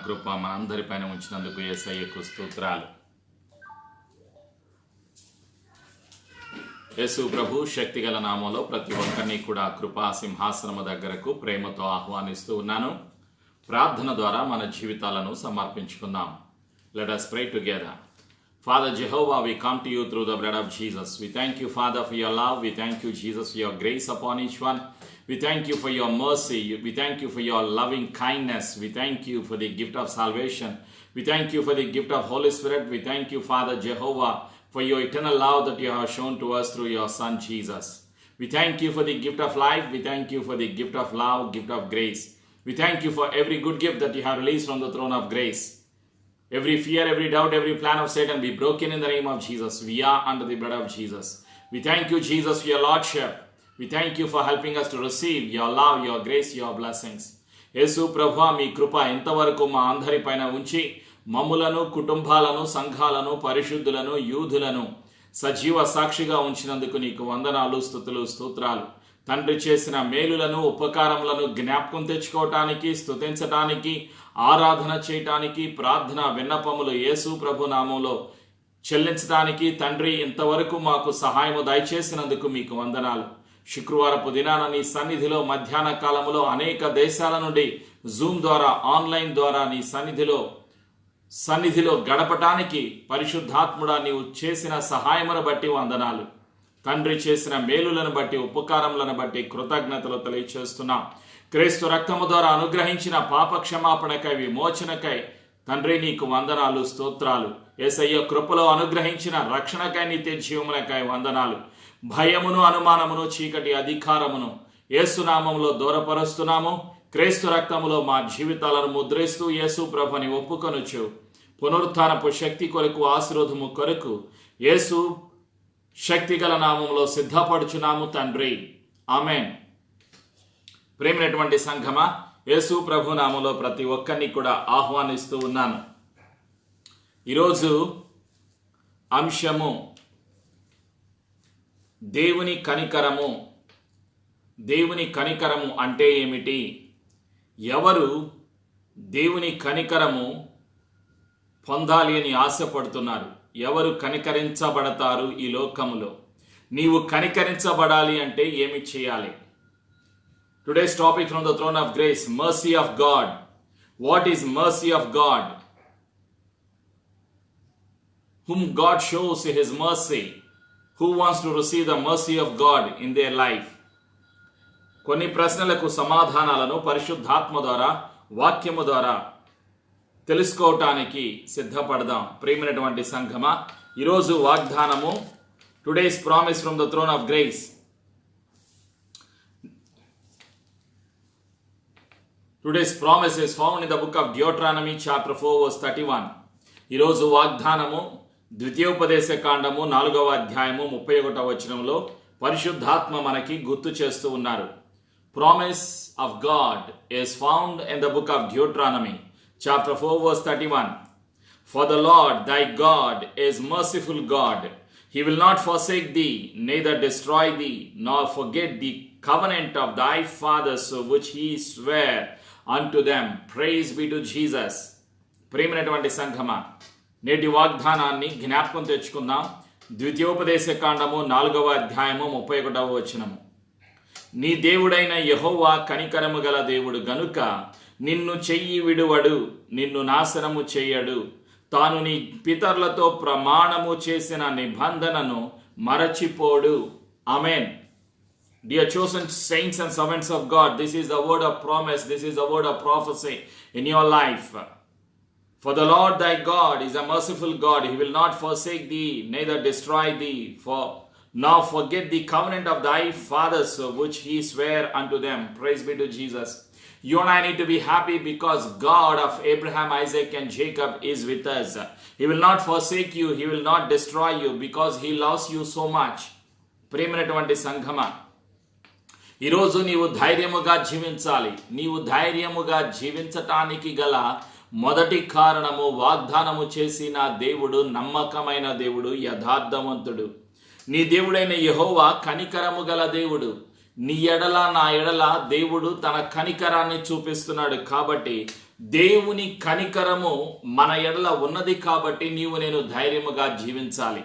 కృప మనందరిపైన ఉంచినందుకు యేసయ్యకు స్తోత్రాలు. యేసు ప్రభు శక్తిగల నామంలో ప్రతి ఒక్కరిని కూడా కృపా సింహాసనము దగ్గరకు ప్రేమతో ఆహ్వానిస్తూ ఉన్నాను. ప్రార్థన ద్వారా మన జీవితాలను సమర్పించుకుందాం. Let us pray together. Father Jehovah, we come to you through the blood of Jesus. We thank you, Father, for your love. We thank you, Jesus, for your grace upon each one. We thank you for your mercy. We thank you for your loving kindness. We thank you for the gift of salvation. We thank you for the gift of Holy Spirit. We thank you, Father Jehovah, for your eternal love that you have shown to us through your Son, Jesus. We thank you for the gift of life. We thank you for the gift of love, gift of grace. We thank you for every good gift that you have released from the throne of grace. Every fear, every doubt, every plan of Satan be broken in the name of Jesus. We are under the blood of Jesus. We thank you, Jesus, for your Lordship. We thank you for helping us to receive your love, your grace, your blessings. యేసు ప్రభువా, మీ కృప ఎంతవరకు మా అందరి పైన ఉంచి మమ్ములను, కుటుంబాలను, సంఘాలను, పరిశుద్ధులను, యూదులను సజీవ సాక్షిగా ఉంచినందుకు నీకు వందనాలు, స్తుతులు, స్తోత్రాలు. తండ్రి చేసిన మేలులను, ఉపకారములను జ్ఞాపకం తెచ్చుకోవటానికి, స్తుతించటానికి, ఆరాధన చేయటానికి, ప్రార్థన విన్నపములు యేసు ప్రభు నామంలో చెల్లించడానికి తండ్రి ఇంతవరకు మాకు సహాయము దయచేసినందుకు మీకు వందనాలు. శుక్రవారపు దినాన నీ సన్నిధిలో మధ్యాహ్న కాలములో అనేక దేశాల నుండి జూమ్ ద్వారా, ఆన్లైన్ ద్వారా నీ సన్నిధిలో గడపటానికి పరిశుద్ధాత్ముడా నీవు చేసిన సహాయమును బట్టి వందనాలు. తండ్రి చేసిన మేలులను బట్టి, ఉపకారములను బట్టి కృతజ్ఞతలు తెలియచేస్తున్నాం. క్రీస్తు రక్తము ద్వారా అనుగ్రహించిన పాప క్షమాపణకై, విమోచనకై తండ్రి నీకు వందనాలు, స్తోత్రాలు. యేసయ్య కృపలో అనుగ్రహించిన రక్షణకై, నిత్య జీవమునకై వందనాలు. భయమును, అనుమానమును, చీకటి అధికారమును యేసునామములో దూరపరుస్తున్నాము. క్రీస్తు రక్తములో మా జీవితాలను ముద్రిస్తూ యేసు ప్రభుని ఒప్పుకొనుచు పునరుత్థానపు శక్తి కొరకు, ఆశీర్వాదము కొరకు యేసు శక్తిగల నామములో సిద్ధపడుచున్నాము తండ్రి. ఆమేన్. ప్రేమైనటువంటి సంఘమా, యేసు ప్రభు నామములో ప్రతి ఒక్కరిని కూడా ఆహ్వానిస్తూ ఉన్నాను. ఈరోజు అంశము దేవుని కనికరము. దేవుని కనికరము అంటే ఏమిటి? ఎవరు దేవుని కనికరము పొందాలి అని ఆశపడుతున్నారు? ఎవరు కనికరించబడతారు ఈ లోకములో? నీవు కనికరించబడాలి అంటే ఏమి చేయాలి? Today's topic from the throne of grace, mercy of God. What is mercy of God? Whom God shows his mercy. Who wants to receive the mercy of God in their life? కొన్ని ప్రశ్నలకు సమాధానాలను పరిశుద్ధాత్మ ద్వారా, వాక్యము ద్వారా తెలుసుకోవటానికి సిద్ధపడదాం. ప్రేమైనటువంటి సంఘమా, ఈరోజు వాగ్దానము, today's promise from the throne of grace. Today's promise is found in the book of Deuteronomy chapter 4 verse 31. ఈరోజు వాగ్దానము ద్వితీయోపదేశ కాండము 4వ అధ్యాయము 31వ వచనంలో పరిశుద్ధాత్మ మనకి గుర్తు చేస్తూ ఉన్నారు. Promise of God is found in the book of Deuteronomy chapter 4 verse 31. For the Lord thy God is merciful God. He will not forsake thee, neither destroy thee, nor forget the covenant of thy fathers which he sware unto them. Praise be to Jesus. ప్రేమైనటువంటి సంఘమా, నేటి వాగ్దానాన్ని జ్ఞాపకం తెచ్చుకుందాం. ద్వితీయోపదేశ కాండము 4వ అధ్యాయము 31వ వచనము. నీ దేవుడైన యెహోవా కనికరము గల దేవుడు గనుక నిన్ను చెయ్యి విడువడు, నిన్ను నాశనము చేయడు. తాను నీ పితరులతో ప్రమాణము చేసిన నిబంధనను మరచిపోడు. ఆమేన్. Dear chosen saints and servants of God, this is the word of promise, this is the word of prophecy in your life. For the Lord thy God is a merciful God. He will not forsake thee, neither destroy thee, nor forget the covenant of thy fathers which he sware unto them. Praise be to Jesus. You and I need to be happy because God of Abraham, Isaac and Jacob is with us. He will not forsake you, he will not destroy you because he loves you so much. ప్రేమైనటువంటి సంఘమా, ఈరోజు నీవు ధైర్యముగా జీవించాలి. నీవు ధైర్యముగా జీవించటానికి గల మొదటి కారణము, వాగ్దానము చేసిన దేవుడు నమ్మకమైన దేవుడు, యథార్థవంతుడు. నీ దేవుడైన యెహోవా కనికరము గల దేవుడు. నీ ఎడల, నా ఎడల దేవుడు తన కనికరాన్ని చూపిస్తున్నాడు. కాబట్టి దేవుని కనికరము మన ఎడల ఉన్నది కాబట్టి నీవు నేను ధైర్యముగా జీవించాలి.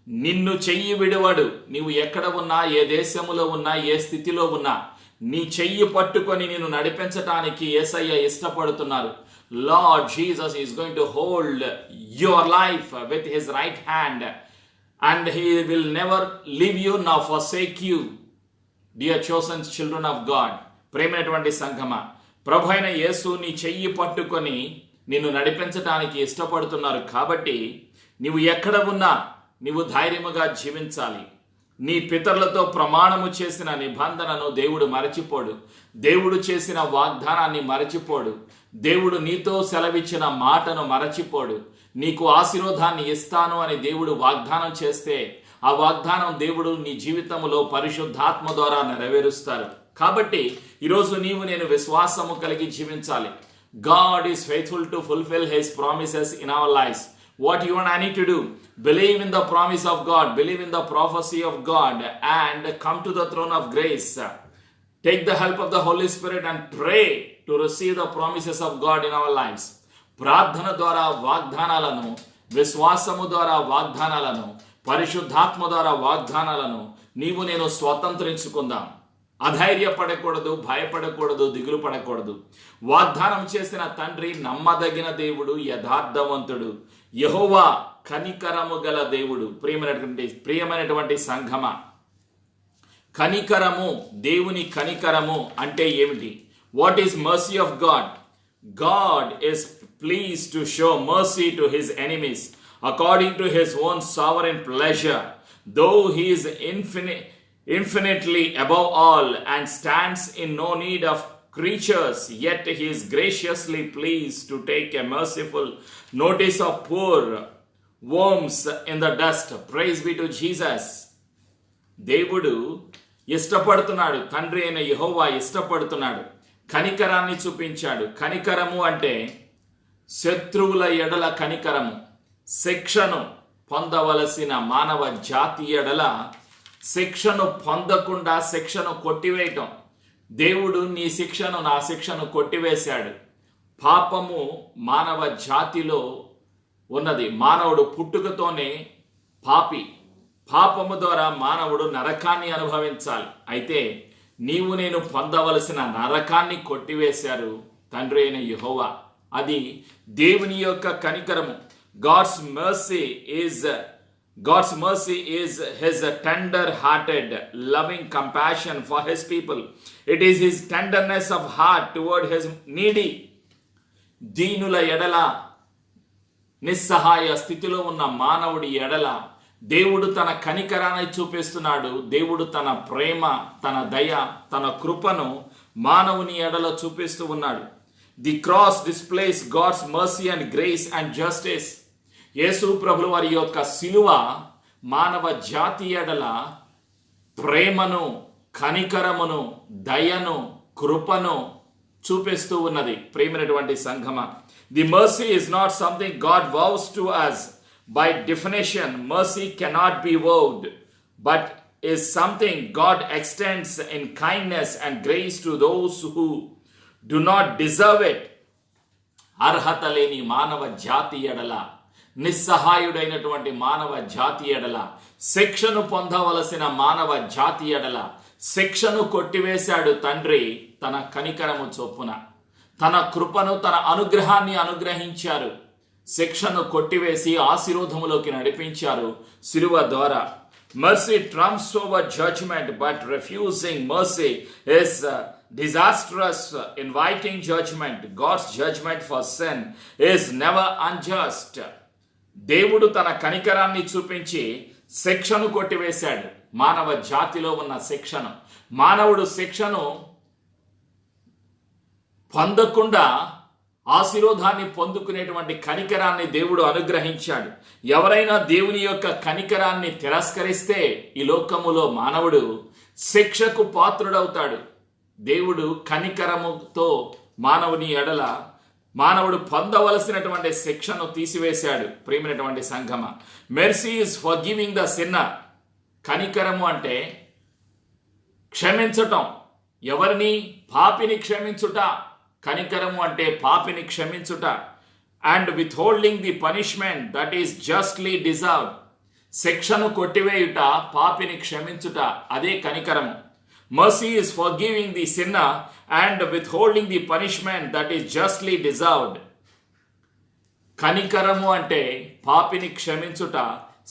నిన్ను చెయ్యి విడువడు. నీవు ఎక్కడ ఉన్నా, ఏ దేశములో ఉన్నా, ఏ స్థితిలో ఉన్నా నీ చెయ్యి పట్టుకొని నిన్ను నడిపించటానికి యేసయ్య ఇష్టపడుతున్నారు. Lord Jesus is going to hold your life with his right hand and he will never leave you nor forsake you. Dear chosen children of God, ప్రేమైనటువంటి సంఘమా, ప్రభు అయిన యేసు నీ చెయ్యి పట్టుకొని నిన్ను నడిపించడానికి ఇష్టపడుతున్నారు కాబట్టి నీవు ఎక్కడ ఉన్నా నీవు ధైర్యముగా జీవించాలి. నీ పితరులతో ప్రమాణము చేసిన నిబంధనను దేవుడు మరచిపోడు. దేవుడు చేసిన వాగ్దానాన్ని మరచిపోడు. దేవుడు నీతో సెలవిచ్చిన మాటను మరచిపోడు. నీకు ఆశీర్వాదాన్ని ఇస్తాను అని దేవుడు వాగ్దానం చేస్తే ఆ వాగ్దానం దేవుడు నీ జీవితంలో పరిశుద్ధాత్మ ద్వారా నెరవేరుస్తారు. కాబట్టి ఈరోజు నీవు నేను విశ్వాసము కలిగి జీవించాలి. God is faithful to fulfill his promises in our lives. What you and I need to do, believe in the promise of God, believe in the prophecy of God and come to the throne of grace. Take the help of the Holy Spirit and pray to receive the promises of God in our lives. ప్రార్థన ద్వారా వాగ్దానాలను, విశ్వాసము ద్వారా వాగ్దానాలను, పరిశుద్ధాత్మ ద్వారా వాగ్దానాలను నీవు నేను స్వతంత్రించుకుందాం. అధైర్యపడకూడదు, భయపడకూడదు, దిగులు పడకూడదు. వాగ్దానం చేసిన తండ్రి నమ్మదగిన దేవుడు, యథార్థవంతుడు. యెహోవా కనికరము గల దేవుడు. ప్రియమైనటువంటి సంఘమా, కనికరము, దేవుని కనికరము అంటే ఏమిటి? What is mercy of God? God is pleased to show mercy to his enemies according to his own sovereign pleasure. Though he is infinitely above all and stands in no need of creatures, yet he is graciously pleased to take a merciful notice of poor worms in the dust. Praise be to Jesus. దేవుడు ఇష్టపడుతున్నాడు, తండ్రి అయిన యెహోవా ఇష్టపడుతున్నాడు, కనికరాన్ని చూపించాడు. కనికరము అంటే శత్రువుల ఎడల కనికరము. శిక్షను పొందవలసిన మానవ జాతి ఎడల శిక్షను పొందకుండా శిక్షను కొట్టివేయటం. దేవుడు నీ శిక్షను, నా శిక్షను కొట్టివేశాడు. పాపము మానవ జాతిలో ఉన్నది. మానవుడు పుట్టుకతోనే పాపి. పాపము ద్వారా మానవుడు నరకాన్ని అనుభవించాలి. అయితే నీవు నేను పొందవలసిన నరకాన్ని కొట్టివేశారు తండ్రి అయిన యెహోవా. అది దేవుని యొక్క కనికరము. God's mercy is his tender-hearted, loving compassion for his people. It is his tenderness of heart toward his needy. దీనుల ఎడల, నిస్సహాయ స్థితిలో ఉన్న మానవుడి ఎడల దేవుడు తన కనికరాన్ని చూపిస్తున్నాడు. దేవుడు తన ప్రేమ, తన దయ, తన కృపను మానవుని ఎడల చూపిస్తూ ఉన్నాడు. The cross displays God's mercy and grace and justice. యేసు ప్రభుల వారి యొక్క శిలువ మానవ జాతి ఎడల ప్రేమను, కనికరమును, దయను, కృపను చూపిస్తూ ఉన్నది. ప్రేమైనటువంటి సంఘమా, the mercy is not something God vows to us. By definition, mercy cannot be vowed, but is something God extends in kindness and grace to those who do not deserve it. అర్హత లేని మానవ జాతి ఎడల, నిస్సహాయుడైనటువంటి మానవ జాతి ఎడల, శిక్షను పొందవలసిన మానవ జాతి ఎడల శిక్షను కొట్టివేశాడు తండ్రి తన కనికరము చొప్పున. తన కృపను, తన అనుగ్రహాన్ని అనుగ్రహించారు. శిక్షను కొట్టివేసి ఆశీర్వాదములోకి నడిపించారు శిలువ ద్వారా. Mercy trumps over judgment, but refusing mercy is disastrous. Inviting judgment, God's judgment for sin, is never unjust. దేవుడు తన కనికరాన్ని చూపించి శిక్షను కొట్టివేశాడు. మానవ జాతిలో ఉన్న శిక్షను, మానవుడు శిక్షను పొందకుండా ఆశీర్వాదాన్ని పొందుకునేటువంటి కనికరాన్ని దేవుడు అనుగ్రహించాడు. ఎవరైనా దేవుని యొక్క కనికరాన్ని తిరస్కరిస్తే ఈ లోకములో మానవుడు శిక్షకు పాత్రుడవుతాడు. దేవుడు కనికరముతో మానవుని ఎడల మానవుడు పొందవలసినటువంటి శిక్షను తీసివేశాడు. ప్రియమైనటువంటి సంఘమ, mercy is forgiving the sinner. కనికరము అంటే క్షమించటం. ఎవరిని? పాపిని క్షమించుట. కనికరము అంటే పాపిని క్షమించుట. And withholding the punishment that is justly deserved. శిక్షను కొట్టివేయుట, పాపిని క్షమించుట, అదే కనికరము. Mercy is forgiving the sinner and withholding the punishment that is justly deserved. కనికరము అంటే పాపిని క్షమించుట,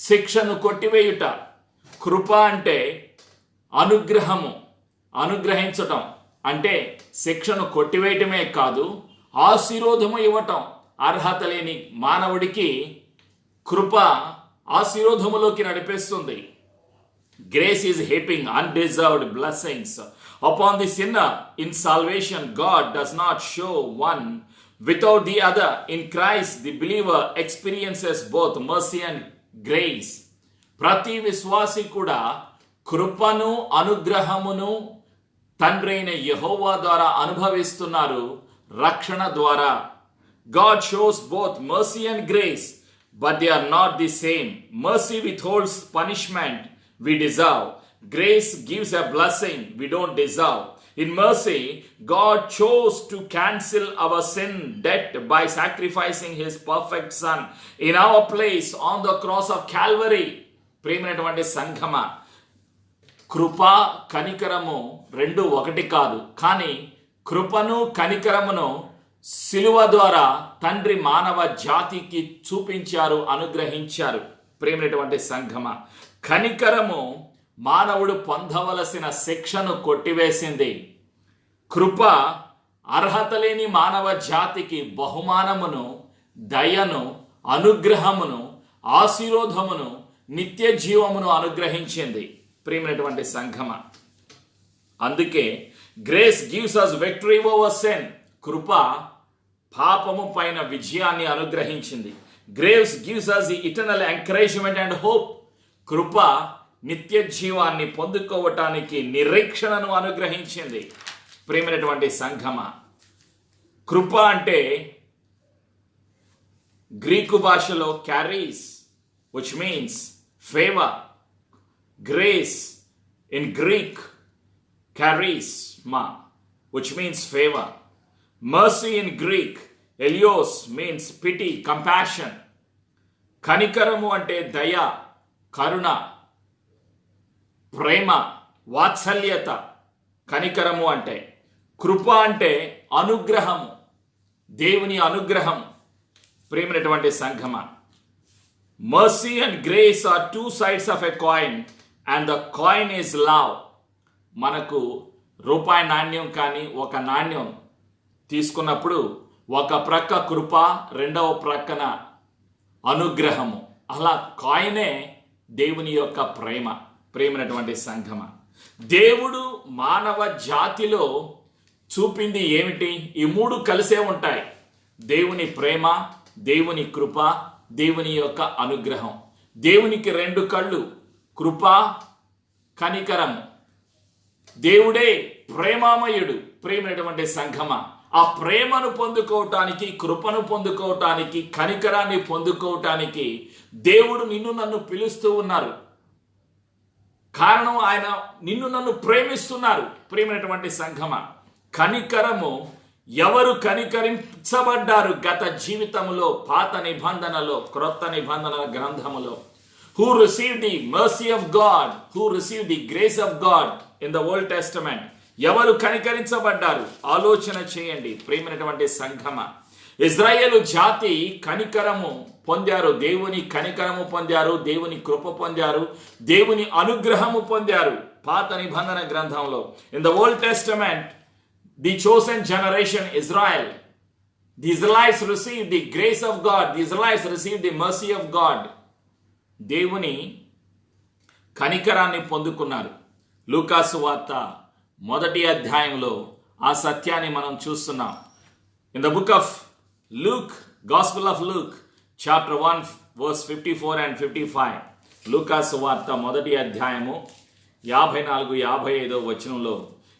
శిక్షను కొట్టివేయుట. కృప అంటే అనుగ్రహము, అనుగ్రహించటం. అంటే శిక్షను కొట్టివేయటమే కాదు, ఆశీర్వాదము ఇవ్వటం. అర్హత లేని మానవుడికి కృప ఆశీర్వాదములోకి నడిపిస్తుంది. Grace is heaping undeserved blessings upon the sinner. In salvation, God does not show one without the other. In Christ, the believer experiences both mercy and grace. ప్రతి విశ్వాసి కూడా కృపను అనుగ్రహమును తండ్రైన యెహోవా ద్వారా అనుభవిస్తున్నారు రక్షణ ద్వారా. God shows both mercy and grace, but they are not the same. Mercy withholds punishment we deserve. Grace gives a blessing we don't deserve. In mercy, God chose to cancel our sin debt by sacrificing His perfect Son in our place on the cross of Calvary. ప్రియమైనటువంటి సంఘమ, కృప కనికరము రెండు ఒకటి కాదు. కానీ కృపను కనికరమును సిలువ ద్వారా తండ్రి మానవ జాతికి చూపించారు, అనుగ్రహించారు. ప్రియమైనటువంటి సంఘమ, కనికరము మానవుడు పొందవలసిన శిక్షను కొట్టివేసింది. కృప అర్హత లేని మానవ జాతికి బహుమానమును, దయను, అనుగ్రహమును, ఆశీర్వాదమును, నిత్య జీవమును అనుగ్రహించింది. ప్రియమైనటువంటి సంఘమ, అందుకే grace gives us victory over sin. కృప పాపము పైన విజయాన్ని అనుగ్రహించింది. Grace gives us the eternal encouragement and hope. కృప నిత్య జీవాన్ని పొందుకోవటానికి నిరీక్షణను అనుగ్రహించింది. ప్రియమైనటువంటి సంఘమ, కృప అంటే గ్రీకు భాషలో carries, which means favor. Grace in Greek, charisma, which means favor. Mercy in Greek, elios, means pity, compassion. కనికరము అంటే దయ, కరుణ, ప్రేమ, వాత్సల్యత. కనికరము అంటే కృప అంటే అనుగ్రహము, దేవుని అనుగ్రహం. ప్రియమైనటువంటి సంఘమ, mercy and grace are two sides of a coin and the coin is love. మనకు రూపాయి నాణ్యం కానీ ఒక నాణ్యం తీసుకున్నప్పుడు ఒక ప్రక్క కృప, రెండవ ప్రక్కన అనుగ్రహము. అలా కాయినే దేవుని యొక్క ప్రేమ. ప్రేమైనటువంటి సంఘమ, దేవుడు మానవ జాతిలో చూపింది ఏమిటి? ఈ మూడు కలిసే ఉంటాయి. దేవుని ప్రేమ, దేవుని కృప, దేవుని యొక్క అనుగ్రహం. దేవునికి రెండు కళ్ళు, కృప, కనికరము. దేవుడే ప్రేమామయుడు. ప్రేమైనటువంటి సంఘమ, ఆ ప్రేమను పొందుకోవటానికి, కృపను పొందుకోవటానికి, కనికరాన్ని పొందుకోవటానికి దేవుడు నిన్ను నన్ను పిలుస్తూ ఉన్నారు. కారణం ఆయన నిన్ను నన్ను ప్రేమిస్తున్నారు. ప్రేమైనటువంటి సంఘమ, కనికరము ఎవరు కనికరించబడ్డారు గత జీవితంలో, పాత నిబంధనలో, క్రొత్త నిబంధన గ్రంథములో? Who received the mercy of God, who received the grace of God in the Old Testament? ఎవరు కనికరించబడ్డారు? ఆలోచన చేయండి. ప్రేమైనటువంటి సంఘమ, ఇజ్రాయేలు జాతి కనికరము పొందారు. దేవుని కనికరము పొందారు, దేవుని కృప పొందారు, దేవుని అనుగ్రహము పొందారు పాత నిబంధన గ్రంథంలో. In the old testament, the chosen generation Israel, the Israelites received the grace of God, the Israelites received the mercy of God. దేవుని కనికరాన్ని పొందుకున్నారు. లూకాసు వార్త 1వ అధ్యాయంలో ఆ సత్యాన్ని మనం చూస్తున్నాం. In the book of Luke, gospel of Luke, chapter 1 verse 54 and 55. లూకాసు వార్త 1వ అధ్యాయము 54-55 వచనంలో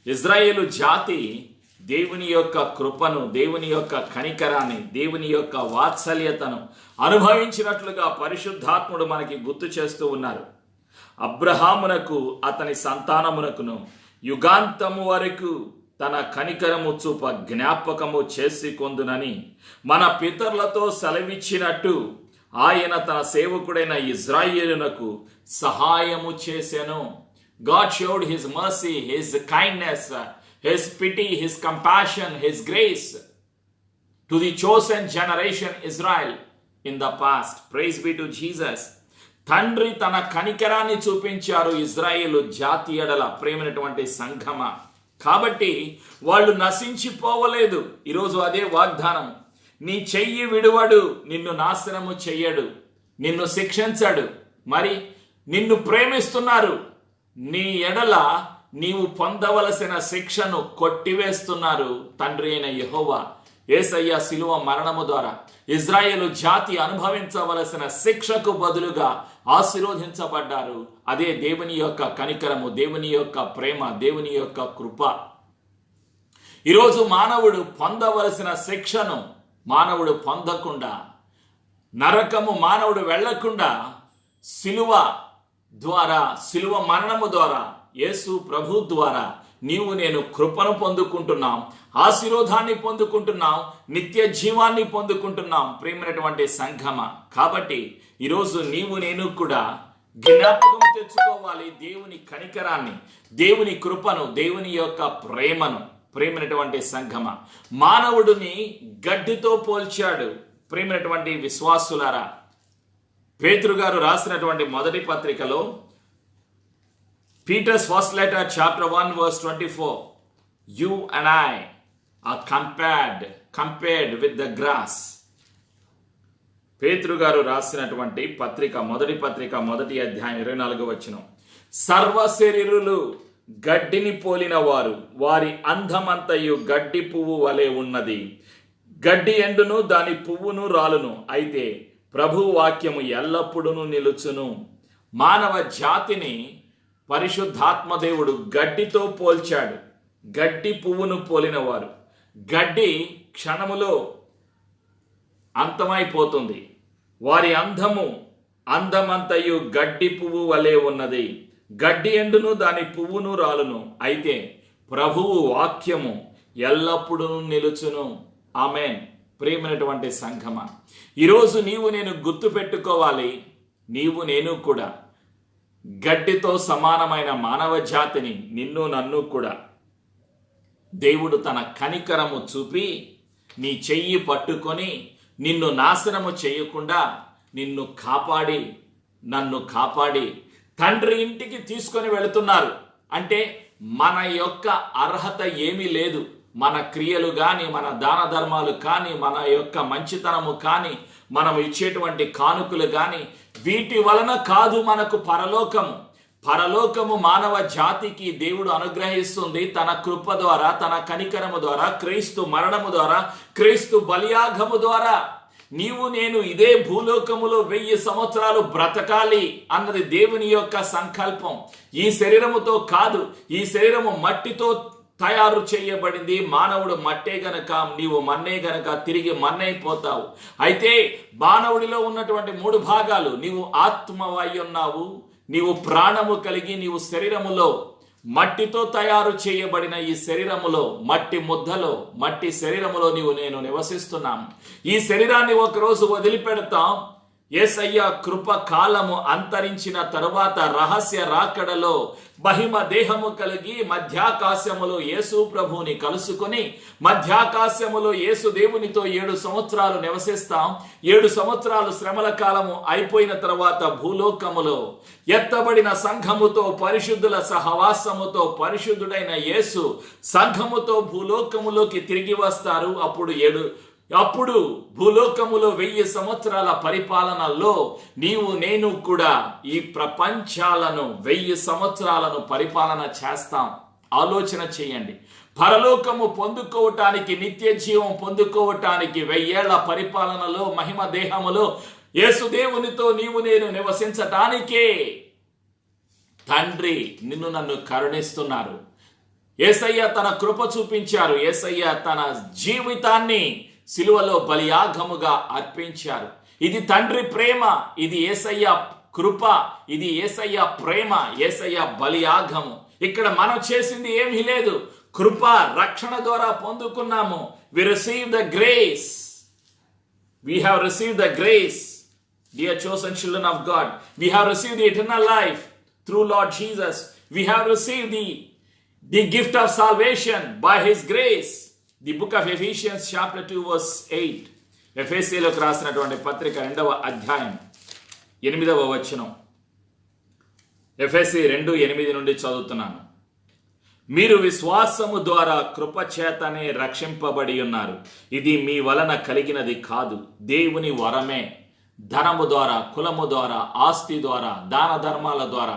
ఇజ్రాయేలు జాతి దేవుని యొక్క కృపను, దేవుని యొక్క కనికరాన్ని, దేవుని యొక్క వాత్సల్యతను అనుభవించినట్లుగా పరిశుద్ధాత్ముడు మనకి గుర్తు చేస్తూ ఉన్నారు. అబ్రహామునకు అతని సంతానమునకును యుగాంతము వరకు తన కనికరము చూప జ్ఞాపకము చేసుకొందునని మన పితరులతో సెలవిచ్చినట్టు ఆయన తన సేవకుడైన ఇజ్రాయేలునకు సహాయము చేసెను. God showed his mercy, his kindness, his pity, his compassion, his grace to the chosen generation Israel in the past. Praise be to Jesus. తండ్రి తన కనికరాన్ని చూపించారు ఇజ్రాయేలు జాతి ఎడల. ప్రేమైనటువంటి సంఘమ, కాబట్టి వాళ్ళు నశించిపోవలేదు. ఈరోజు అదే వాగ్దానం. నీ చెయ్యి విడువడు, నిన్ను నాశనము చెయ్యడు, నిన్ను శిక్షించడు, మరి నిన్ను ప్రేమిస్తున్నారు. నీ ఎడల నీవు పొందవలసిన శిక్షను కొట్టివేస్తున్నారు తండ్రి అయిన యెహోవా. యేసయ్య శిలువ మరణము ద్వారా ఇజ్రాయేలు జాతి అనుభవించవలసిన శిక్షకు బదులుగా ఆశీర్వదించబడ్డారు. అదే దేవుని యొక్క కనికరము, దేవుని యొక్క ప్రేమ, దేవుని యొక్క కృప. ఈరోజు మానవుడు పొందవలసిన శిక్షను మానవుడు పొందకుండా, నరకము మానవుడు వెళ్లకుండా శిలువ ద్వారా, శిలువ మరణము ద్వారా, యేసు ప్రభు ద్వారా నీవు నేను కృపను పొందుకుంటున్నాం, ఆశీర్వాదాన్ని పొందుకుంటున్నాం, నిత్య జీవాన్ని పొందుకుంటున్నాం. ప్రేమైనటువంటి సంఘమ, కాబట్టి ఈరోజు నీవు నేను కూడా జ్ఞాపకం తెచ్చుకోవాలి దేవుని కనికరాన్ని, దేవుని కృపను, దేవుని యొక్క ప్రేమను. ప్రేమైనటువంటి సంఘమ, మానవుడిని గడ్డితో పోల్చాడు. ప్రేమైనటువంటి విశ్వాసులారా, పేతురు గారు రాసినటువంటి మొదటి పత్రికలో Peter's first letter, chapter 1, verse 24. You and I are compared with the grass. పేతురు గారు రాసినటువంటి పత్రిక, మొదటి పత్రిక, మొదటి అధ్యాయం 24వ వచనం. సర్వ శరీరులు గడ్డిని పోలిన వారు, వారి అందమంతయు గడ్డి పువ్వు వలె ఉన్నది. గడ్డి ఎండును, దాని పువ్వును రాలును, అయితే ప్రభు వాక్యము ఎల్లప్పుడూ నిలుచును. మానవ జాతిని పరిశుద్ధాత్మదేవుడు గడ్డితో పోల్చాడు. గడ్డి పువ్వును పోలినవారు. గడ్డి క్షణములో అంతమైపోతుంది. వారి అందమంతయు గడ్డి పువ్వు వలె ఉన్నది. గడ్డి ఎండును, దాని పువ్వును రాలును, అయితే ప్రభువు వాక్యము ఎల్లప్పుడూ నిలుచును. ఆమేన్. ప్రేమైనటువంటి సంఘమ, ఈరోజు నీవు నేను గుర్తు పెట్టుకోవాలి, నీవు నేను కూడా గడ్డితో సమానమైన మానవ జాతిని, నిన్ను నన్ను కూడా దేవుడు తన కనికరము చూపి నీ చెయ్యి పట్టుకొని నిన్ను నాశనము చేయకుండా నిన్ను కాపాడి, నన్ను కాపాడి తండ్రి ఇంటికి తీసుకొని వెళుతున్నారు. అంటే మన యొక్క అర్హత ఏమీ లేదు. మన క్రియలు కానీ, మన దాన ధర్మాలు కానీ, మన యొక్క మంచితనము కానీ, మనం ఇచ్చేటువంటి కానుకలు కానీ, వీటి వలన కాదు మనకు పరలోకము. పరలోకము మానవ జాతికి దేవుడు అనుగ్రహిస్తుంది తన కృప ద్వారా, తన కనికరము ద్వారా, క్రీస్తు మరణము ద్వారా, క్రీస్తు బలియాగము ద్వారా. నీవు నేను ఇదే భూలోకములో 1000 సంవత్సరాలు బ్రతకాలి అన్నది దేవుని యొక్క సంకల్పం. ఈ శరీరముతో కాదు, ఈ శరీరము మట్టితో తయారు చేయబడింది. మానవుడు మట్టే గనక, నీవు మన్నే గనక తిరిగి మన్నైపోతావు. అయితే మానవుడిలో ఉన్నటువంటి 3 భాగాలు, నీవు ఆత్మవై ఉన్నావు, నీవు ప్రాణము కలిగి, నీవు శరీరములో మట్టితో తయారు చేయబడిన ఈ శరీరములో, మట్టి ముద్దలో, మట్టి శరీరములో నీవు నేను నివసిస్తున్నాం. ఈ శరీరాన్ని ఒకరోజు వదిలిపెడతాం. యేసయ్య కృప కాలము అంతరించిన తరువాత రహస్య రాకడలో మహిమ దేహము కలిగి మధ్యాకాశములో యేసు ప్రభువుని కలుసుకొని, మధ్యాకాశములో యేసు దేవునితో 7 సంవత్సరాలు నివసిస్తాం. 7 సంవత్సరాలు శ్రమల కాలము అయిపోయిన తర్వాత భూలోకములో ఎత్తబడిన సంఘముతో, పరిశుద్ధుల సహవాసముతో, పరిశుద్ధుడైన యేసు సంఘముతో భూలోకములోకి తిరిగి వస్తారు. అప్పుడు భూలోకములో 1000 సంవత్సరాల పరిపాలనలో నీవు నేను కూడా ఈ ప్రపంచాలను 1000 సంవత్సరాలను పరిపాలన చేస్తాం. ఆలోచన చేయండి. పరలోకము పొందుకోవటానికి, నిత్య జీవం పొందుకోవటానికి 1000 ఏళ్ల పరిపాలనలో, మహిమ దేహములో యేసుదేవునితో నీవు నేను నివసించటానికే తండ్రి నిన్ను నన్ను కరుణిస్తున్నారు. యేసయ్య తన కృప చూపించారు. యేసయ్య తన జీవితాన్ని సిలువలో బలియాగముగా అర్పించారు. ఇది తండ్రి ప్రేమ, ఇది యేసయ్య కృప, ఇది యేసయ్య ప్రేమ, యేసయ్య బలియాగము. ఇక్కడ మనం చేసింది ఏమీ లేదు. కృప రక్షణ ద్వారా పొందుకున్నాము. We receive the grace. We have received the grace, dear chosen children of God. We have received the eternal life through Lord Jesus. We have received the gift of salvation by His grace. The book of Ephesians chapter 2 verse 8. ఎఫెసీయులకు రాసినటువంటి పత్రిక 2వ అధ్యాయం 8వ వచనం. ఎఫెసీ 2:8 నుండి చదువుతున్నాను. మీరు విశ్వాసము ద్వారా కృపచేతనే రక్షింపబడి ఉన్నారు. ఇది మీ వలన కలిగినది కాదు, దేవుని వరమే. ధనము ద్వారా, కులము ద్వారా, ఆస్తి ద్వారా, దాన ధర్మాల ద్వారా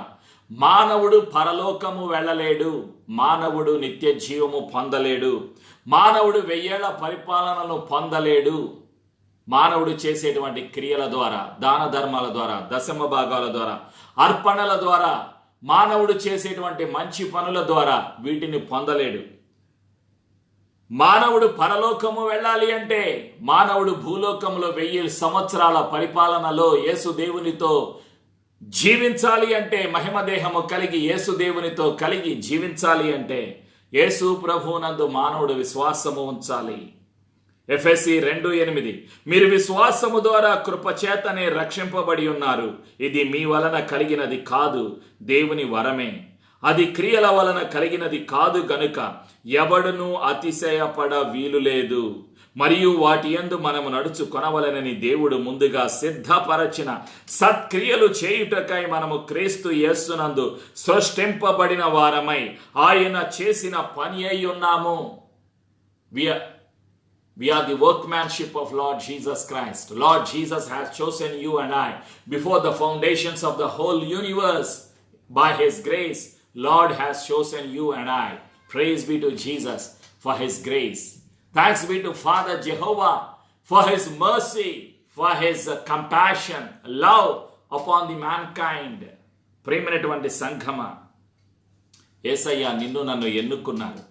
మానవుడు పరలోకము వెళ్ళలేడు. మానవుడు నిత్య జీవము పొందలేడు. మానవుడు 1000 ఏళ్ల పరిపాలనను పొందలేడు. మానవుడు చేసేటువంటి క్రియల ద్వారా, దాన ధర్మాల ద్వారా, దశమ భాగాల ద్వారా, అర్పణల ద్వారా, మానవుడు చేసేటువంటి మంచి పనుల ద్వారా వీటిని పొందలేడు. మానవుడు పరలోకము వెళ్ళాలి అంటే మానవుడు భూలోకంలో 1000 సంవత్సరాల పరిపాలనలో యేసు దేవునితో జీవించాలి అంటే, మహిమ దేహము కలిగి యేసు దేవునితో కలిగి జీవించాలి అంటే యేసు ప్రభువునందు మానవుడు విశ్వాసము ఉంచాలి. ఎఫెసీ 2:8 మీరు విశ్వాసము ద్వారా కృపచేతనే రక్షింపబడి ఉన్నారు. ఇది మీ వలన కలిగినది కాదు, దేవుని వరమే. అది క్రియల వలన కలిగినది కాదు గనుక ఎవడునూ అతిశయపడ వీలు లేదు. మరియు వాటి యందు మనము నడుచు కొనవలనని దేవుడు ముందుగా సిద్ధపరచిన సత్క్రియలు చేయుటకై మనము క్రీస్తు యేసునందు సృష్టింపబడిన వారమై ఆయన చేసిన పని అయి ఉన్నాము. We are the workmanship of Lord Jesus Christ. Lord Jesus has chosen you and I before the foundations of the whole universe. By His grace, Lord has chosen you and I. Praise be to Jesus for His grace. Thanks be to Father Jehovah for His mercy, for His compassion, love upon the mankind. ప్రేమైనటువంటి సంఘమ, యేసయ్య నిన్ను నన్ను ఎన్నుకున్నారు.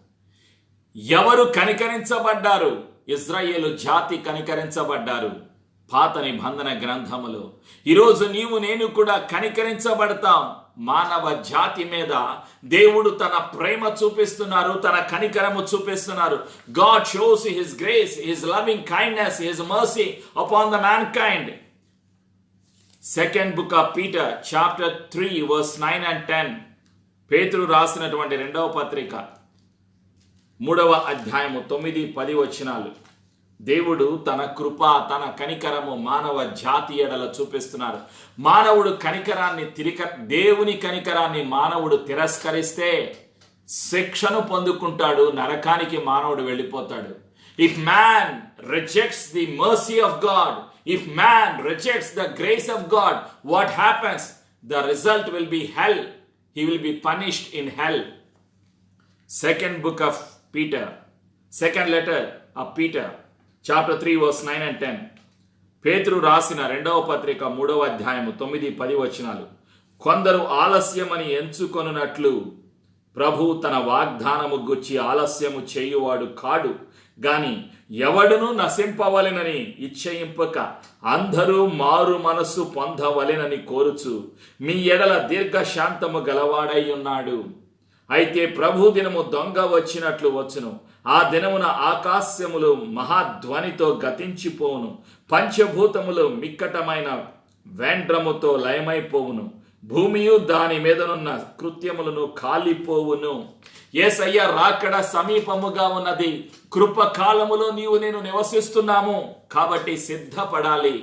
ఎవరు కనికరించబడ్డారు? ఇజ్రాయేలు జాతి కనికరించబడ్డారు పాత నిబంధన గ్రంథములో. ఈరోజు నీవు నేను కూడా కనికరించబడతాం. మానవ జాతి మీద దేవుడు తన ప్రేమ చూపిస్తున్నారు, తన కనికరము చూపిస్తున్నారు. God shows His grace, His loving kindness, His mercy upon the mankind. Second book of Peter chapter 3 verse 9 and 10. పేతురు రాసినటువంటి 2వ పత్రిక 3వ అధ్యాయము 9-10 వచనాలు. దేవుడు తన కృప, తన కనికరము మానవ జాతి ఎడల చూపిస్తున్నారు. మానవుడు దేవుని కనికరాన్ని మానవుడు తిరస్కరిస్తే శిక్షను పొందుకుంటాడు, నరకానికి మానవుడు వెళ్ళిపోతాడు. If man rejects the mercy of God, if man rejects the grace of God, what happens? The result will be hell. He will be punished in hell. Second book of Peter, second letter of Peter, chapter 3 verse 9 and 10. పేతురు రాసిన 2వ పత్రిక 3వ అధ్యాయము 9-10 వచనాలు. కొందరు ఆలస్యమని ఎంచుకొనున్నట్లు ప్రభు తన వాగ్దానము గుచ్చి ఆలస్యము చేయువాడు కాడు గాని ఎవడును నశింపవలెనని ఇచ్చయింపక అందరూ మారు మనస్సు పొందవలెనని కోరుచు మీ ఎడల దీర్ఘశాంతము గలవాడై ఉన్నాడు. అయితే ప్రభు దినము దొంగ వచ్చినట్లు వచ్చును. ఆ దినమున ఆకాశములు మహాధ్వనితో గతించిపోవును, పంచభూతములు మిక్కటమైన వేండ్రముతో లయమైపోవును, భూమియు దాని మీదనున్న కృత్యములను కాలిపోవును. యేసయ్య రాకడ సమీపముగా ఉన్నది. కృపకాలములో నీవు నేను నివసిస్తున్నాము కాబట్టి సిద్ధపడాలి.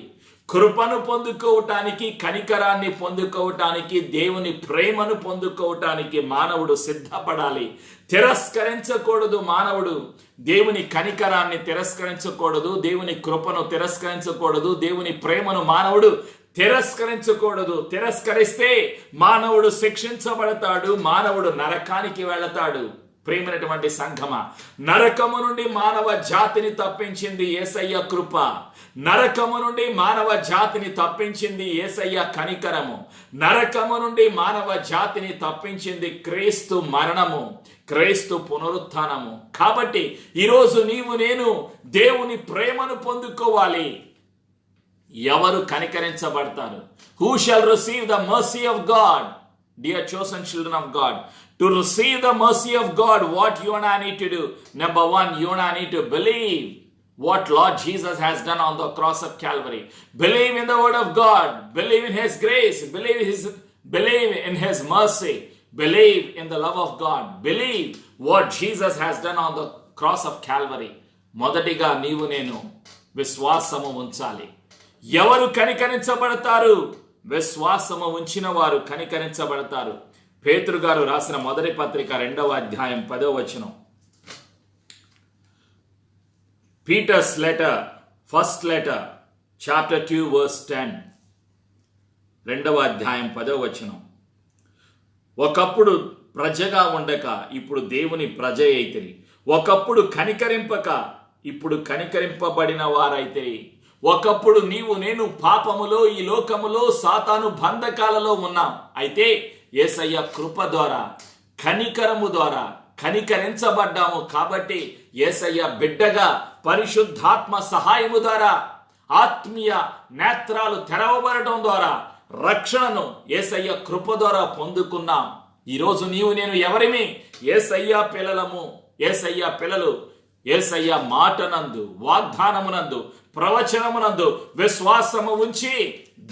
కృపను పొందుకోవటానికి, కనికరాన్ని పొందుకోవటానికి, దేవుని ప్రేమను పొందుకోవటానికి మానవుడు సిద్ధపడాలి. తిరస్కరించకూడదు. మానవుడు దేవుని కనికరాన్ని తిరస్కరించకూడదు, దేవుని కృపను తిరస్కరించకూడదు, దేవుని ప్రేమను మానవుడు తిరస్కరించకూడదు. తిరస్కరిస్తే మానవుడు శిక్షించబడతాడు, మానవుడు నరకానికి వెళతాడు. ప్రేమైనటువంటి సంఘమ, నరకము నుండి మానవ జాతిని తప్పించింది యేసయ్య కృప. నరకము నుండి మానవ జాతిని తప్పించింది యేసయ్య కనికరము. నరకము నుండి మానవ జాతిని తప్పించింది క్రీస్తు మరణము, క్రీస్తు పునరుత్థానము. కాబట్టి ఈరోజు నీవు నేను దేవుని ప్రేమను పొందుకోవాలి. ఎవరు కనికరించబడతారు? Who shall receive the mercy of God? Dear chosen children of God, To receive the mercy of God, what you and I need to do? Number one, you and I need to believe what Lord Jesus has done on the cross of Calvary. Believe in the word of God. Believe in His grace. Believe in His mercy. Believe in the love of God. Believe what Jesus has done on the cross of Calvary. మొదటిగా నీవు నేను విశ్వాసము ఉంచాలి. ఎవరు కనికరించబడతారు? విశ్వాసము ఉంచిన వారు కనికరించబడతారు. పేతురు గారు రాసిన మొదటి పత్రిక 2వ అధ్యాయం 10వ వచనం. Peter's letter, first letter, chapter 2 verse 10. 2వ అధ్యాయం 10వ వచనం. ఒకప్పుడు ప్రజగా ఉండక ఇప్పుడు దేవుని ప్రజ అయితిరి. ఒకప్పుడు కనికరింపక ఇప్పుడు కనికరింపబడిన వారైతిరి. ఒకప్పుడు నీవు నేను పాపములో ఈ లోకములో సాతాను బంధకాలలో ఉన్నాం. అయితే యేసయ్య కృప ద్వారా కనికరము ద్వారా కనికరించబడ్డాము. కాబట్టి యేసయ్య బిడ్డగా పరిశుద్ధాత్మ సహాయము ద్వారా ఆత్మీయ నేత్రాలు తెరవబడటం ద్వారా రక్షణను యేసయ్య కృప ద్వారా పొందుకున్నాం. ఈరోజు నీవు నేను ఎవరిమి? యేసయ్య పిల్లలము. యేసయ్య పిల్లలు యేసయ్య మాటనందు, వాగ్దానమునందు, ప్రవచనమునందు విశ్వాసము ఉంచి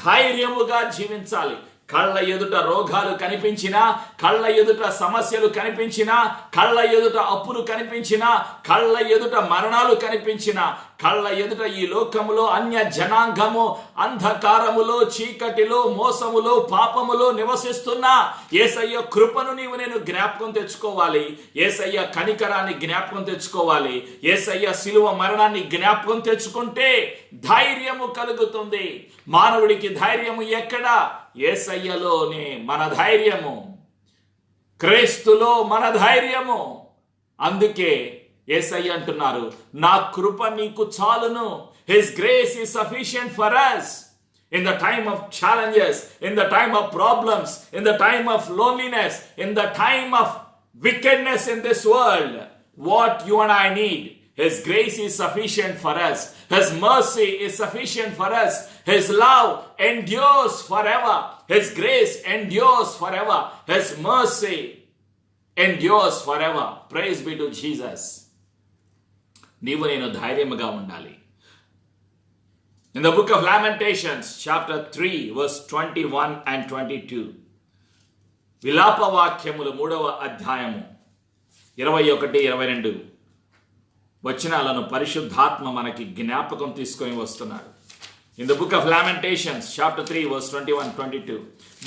ధైర్యముగా జీవించాలి. కళ్ళ ఎదుట రోగాలు కనిపించినా, కళ్ళ ఎదుట సమస్యలు కనిపించినా, కళ్ళ ఎదుట అప్పులు కనిపించినా, కళ్ళ ఎదుట మరణాలు కనిపించినా, కళ్ళ ఎదుట ఈ లోకములో అన్య జనాంగము అంధకారములో, చీకటిలో, మోసములో, పాపములో నివసిస్తున్నా యేసయ్య కృపను నీవు నేను జ్ఞాపకం తెచ్చుకోవాలి. యేసయ్య కనికరాన్ని జ్ఞాపకం తెచ్చుకోవాలి. యేసయ్య శిలువ మరణాన్ని జ్ఞాపకం తెచ్చుకుంటే ధైర్యము కలుగుతుంది. మానవుడికి ధైర్యము ఎక్కడా? యేసయ్యలోనే మన ధైర్యము, క్రీస్తులో మన ధైర్యము. అందుకే యేసయ్య అంటున్నారు, నా కృప నీకు చాలును. His grace is sufficient for us in the time of challenges, in the time of problems, in the time of loneliness, in the time of wickedness in this world. What you and I need, His grace is sufficient for us. His mercy is sufficient for us. His love endures forever. His grace endures forever. His mercy endures forever. Praise be to Jesus. నీవు నేను ధైర్యముగా ఉండాలి. In the book of Lamentations, chapter 3, verse 21 and 22. విలాప వాక్యములు 3వ అధ్యాయము 21-22 వచనాలను పరిశుద్ధాత్మ మనకి జ్ఞాపకం తీసుకొని వస్తున్నాడు. In the book of Lamentations, chapter 3, verse 21-22.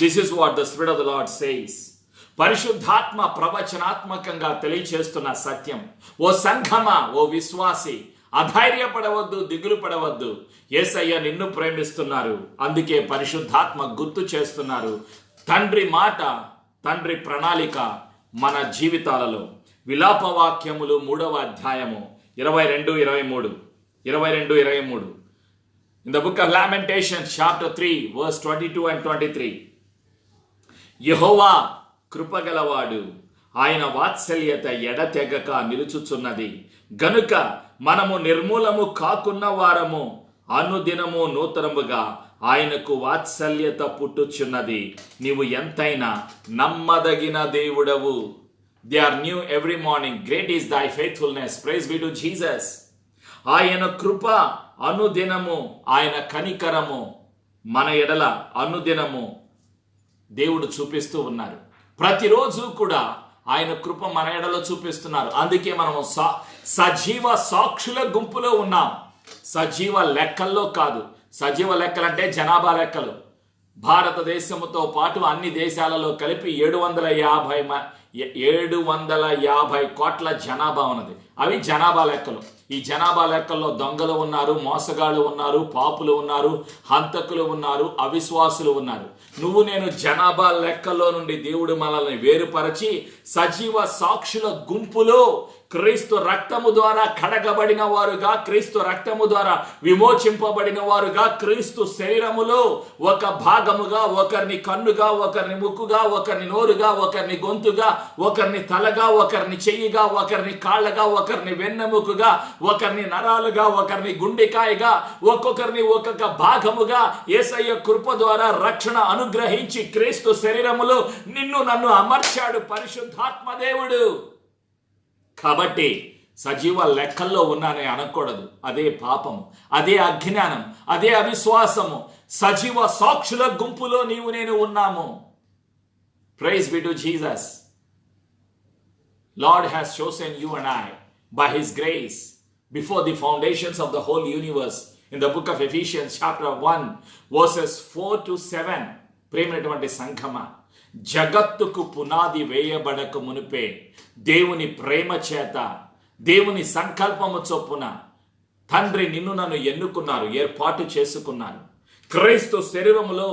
This is what the Spirit of the Lord says. పరిశుద్ధాత్మ ప్రవచనాత్మకంగా తెలియచేస్తున్న సత్యం. ఓ సంఘమా, ఓ విశ్వాసి, అధైర్యపడవద్దు, దిగులు పడవద్దు. యేసయ్య నిన్ను ప్రేమిస్తున్నారు. అందుకే పరిశుద్ధాత్మ గుర్తు చేస్తున్నారు తండ్రి మాట, తండ్రి ప్రణాళిక మన జీవితాలలో. విలాప వాక్యములు 3వ అధ్యాయము 22-23. In the book of Lamentations, chapter 3, verse 22 and 23. యెహోవా కృపగలవాడు, ఆయన వాత్సల్యత ఎడతెగక నిలుచుచున్నది. గనుక మనము నిర్మూలము కాకున్న వారము, అనుదినము నూతనముగా ఆయనకు వాత్సల్యత పుట్టుచున్నది. నీవు ఎంతైనా నమ్మదగిన దేవుడవు. They are new every morning. Great is thy faithfulness. Praise be to Jesus. ఆయన కృప అనుదినము, ఆయన కనికరము మన ఎడల అనుదినము దేవుడు చూపిస్తూ ఉన్నారు. ప్రతిరోజు కూడా ఆయన కృప మన ఎడలో చూపిస్తున్నారు. అందుకే మనము సజీవ సాక్షుల గుంపులో ఉన్నాం. సజీవ లెక్కల్లో కాదు. సజీవ లెక్కలంటే జనాభా లెక్కలు. భారతదేశముతో పాటు అన్ని దేశాలలో కలిపి 750 కోట్ల జనాభా ఉన్నది. అవి జనాభా లెక్కలు. ఈ జనాభా లెక్కల్లో దొంగలు ఉన్నారు, మోసగాళ్ళు ఉన్నారు, పాపులు ఉన్నారు, హంతకులు ఉన్నారు, అవిశ్వాసులు ఉన్నారు. నువ్వు నేను జనాభా లెక్కల్లో నుండి దేవుడు మనల్ని వేరుపరచి సజీవ సాక్షుల గుంపులో క్రీస్తు రక్తము ద్వారా కడగబడిన వారుగా, క్రీస్తు రక్తము ద్వారా విమోచింపబడిన వారుగా, క్రీస్తు శరీరములో ఒక భాగముగా, ఒకరిని కన్నుగా, ఒకరిని ముక్కుగా, ఒకరిని నోరుగా, ఒకరిని గొంతుగా, ఒకరిని తలగా, ఒకరిని చెయ్యిగా, ఒకరిని కాళ్ళగా, ఒకరిని వెన్నెముకగా, ఒకరిని నరాలుగా, ఒకరిని గుండెకాయగా, ఒక్కొక్కరిని ఒక్కొక్క భాగముగా యేసయ్య కృప ద్వారా రక్షణ అనుగ్రహించి క్రీస్తు శరీరములో నిన్ను నన్ను అమర్చాడు పరిశుద్ధాత్మ దేవుడు. కాబట్టి సజీవ లెక్కల్లో ఉన్నానని అనకూడదు. అదే పాపము, అదే అజ్ఞానం, అదే అవిశ్వాసము. సజీవ సాక్షుల గుంపులో నీవు నేను ఉన్నాము. Praise be to Jesus. Lord has chosen you and I by his grace before the foundations of the whole universe. In the book of Ephesians chapter 1 verses 4 to 7, ప్రేమైనటువంటి సంఘమ, జగత్తుకు పునాది వేయబడక మునిపే దేవుని ప్రేమ చేత, దేవుని సంకల్పము చొప్పున తండ్రి నిన్ను నన్ను ఎన్నుకున్నారు, ఏర్పాటు చేసుకున్నారు. క్రీస్తు శరీరములో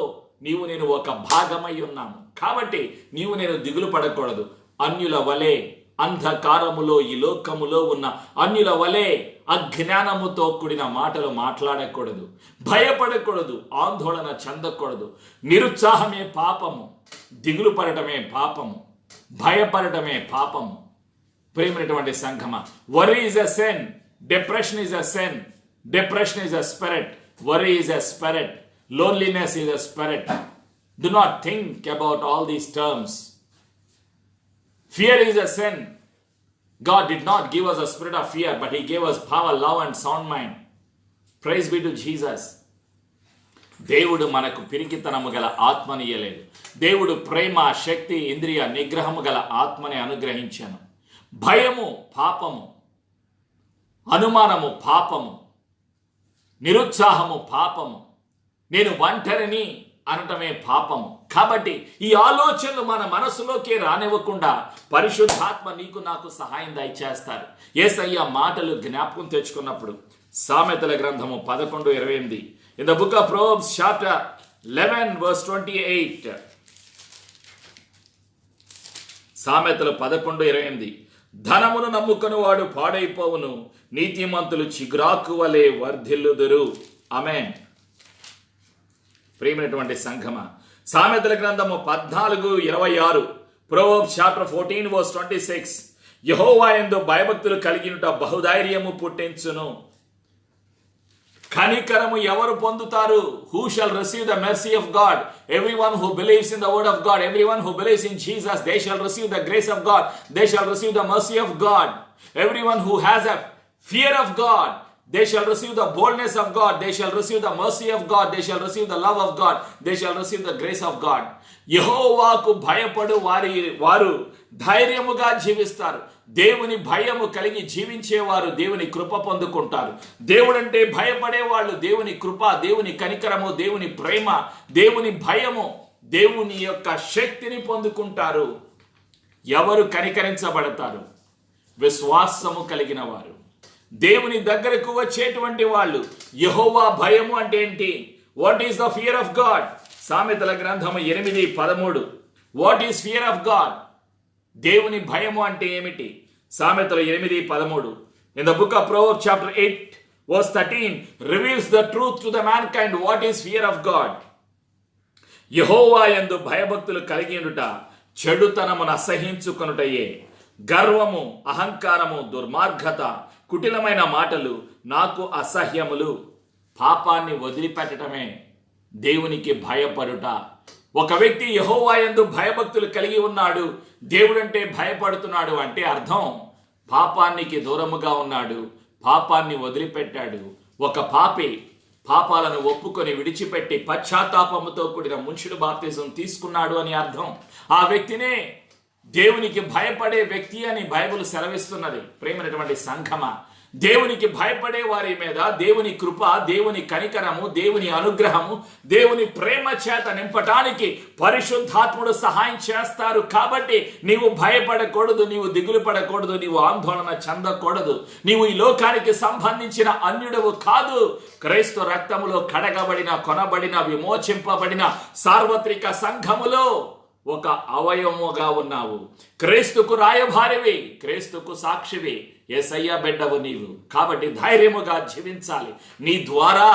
నీవు నేను ఒక భాగమై ఉన్నాము. కాబట్టి నీవు నేను దిగులు పడకూడదు. అన్యుల వలె అంధకారములో, ఈ లోకములో ఉన్న అన్యుల వలె అజ్ఞానముతో కూడిన మాటలు మాట్లాడకూడదు, భయపడకూడదు, ఆందోళన చెందకూడదు. నిరుత్సాహమే పాపము, దిగులు పడటమే పాపము, భయపడటమే పాపము. ప్రేమైనటువంటి సంఘమ, worry is a sin, depression is a sin, depression is a spirit, worry is a spirit, loneliness is a spirit. Do not think about all these terms. Fear is a sin. God did not give us a spirit of fear, but he gave us power, love and sound mind. Praise be to Jesus. దేవుడు మనకు పిరికితనము గల ఆత్మని ఇయ్యలేదు. దేవుడు ప్రేమ, శక్తి, ఇంద్రియ నిగ్రహము గల ఆత్మని అనుగ్రహించాను. భయము పాపము, అనుమానము పాపము, నిరుత్సాహము పాపము, నేను ఒంటరిని అనటమే పాపము. కాబట్టి ఈ ఆలోచనలు మన మనసులోకి రానివ్వకుండా పరిశుద్ధాత్మ నీకు నాకు సహాయం దయచేస్తారు. యేసయ్య మాటలు జ్ఞాపకం తెచ్చుకున్నప్పుడు సామెతల గ్రంథము 11:28, in the book of Proverbs chapter 11 verse 28, సామెతలు 11:28, ధనమును నమ్ముకుని వాడు పాడైపోవును, నీతిమంతులు చిగురాకు వలె వర్ధిల్లుదురు. ఆమేన్. ప్రియమైనటువంటి సంఘమ, సామెతల గ్రంథము 14:26, Proverbs chapter 14 verse 26, యెహోవా యందు భయభక్తులు కలిగినుట బహుధైర్యము పుట్టించును. కనికరము ఎవరు పొందుతారు? Who shall receive the mercy of God? Everyone who believes in the word of God, everyone who believes in Jesus, they shall receive the grace of God, they shall receive the mercy of God. Everyone who has a fear of God, they shall receive the boldness of God, they shall receive the mercy of God, they shall receive the love of God, they shall receive the grace of God. యెహోవాకు భయపడు వారు ధైర్యముగా జీవిస్తారు. దేవుని భయము కలిగి జీవించేవారు దేవుని కృప పొందుకుంటారు. దేవుడంటే భయపడే వాళ్ళు దేవుని కృప, దేవుని కనికరము, దేవుని ప్రేమ, దేవుని భయము, దేవుని యొక్క శక్తిని పొందుకుంటారు. ఎవరు కనికరించబడతారు? విశ్వాసము కలిగిన వారు, దేవుని దగ్గరకు వచ్చేటువంటి వాళ్ళు. యెహోవా భయము అంటే ఏంటి? What is the fear of God? సామెతల గ్రంథము 8:13, what is fear of God? దేవుని భయము అంటే ఏమిటి? సామెతలు 8:13, in the book of Proverbs chapter 8 verse 13 reveals the truth to the mankind. What is fear of God? యెహోవా యందు భయభక్తులు కలిగియుండుట చెడుతనమును అసహించుకొనుటయే. గర్వము, అహంకారము, దుర్మార్గత, కుటిలమైన మాటలు నాకు అసహ్యములు. పాపాన్ని వదిలిపెట్టడమే దేవునికి భయపడుట. ఒక వ్యక్తి యెహోవా యందు భయభక్తులు కలిగి ఉన్నాడు, దేవుడంటే భయపడుతున్నాడు అంటే అర్థం పాపానికి దూరముగా ఉన్నాడు, పాపాన్ని వదిలిపెట్టాడు. ఒక పాపి పాపాలను ఒప్పుకొని విడిచిపెట్టి పశ్చాత్తాపముతో కూడిన ముంచుడు బాప్తిజం తీసుకున్నాడు అని అర్థం. ఆ వ్యక్తినే దేవునికి భయపడే వ్యక్తి అని బైబిల్ సెలవిస్తున్నది. ప్రేమైనటువంటి సంఘమ, దేవునికి భయపడే వారి మీద దేవుని కృప, దేవుని కనికరము, దేవుని అనుగ్రహము, దేవుని ప్రేమ చేత నింపటానికి పరిశుద్ధాత్ముడు సహాయం చేస్తారు. కాబట్టి నీవు భయపడకూడదు, నీవు దిగులు పడకూడదు, నీవు ఆందోళన చెందకూడదు. నీవు ఈ లోకానికి సంబంధించిన అన్యుడవు కాదు. క్రీస్తు రక్తములో కడగబడిన, కొనబడిన, విమోచింపబడిన సార్వత్రిక సంఘములో ఒక అవయవముగా ఉన్నావు. క్రీస్తుకు రాయభారివి, క్రీస్తుకు సాక్షివి, యేసయ్య బిడ్డవు నీవు. కాబట్టి ధైర్యముగా జీవించాలి. నీ ద్వారా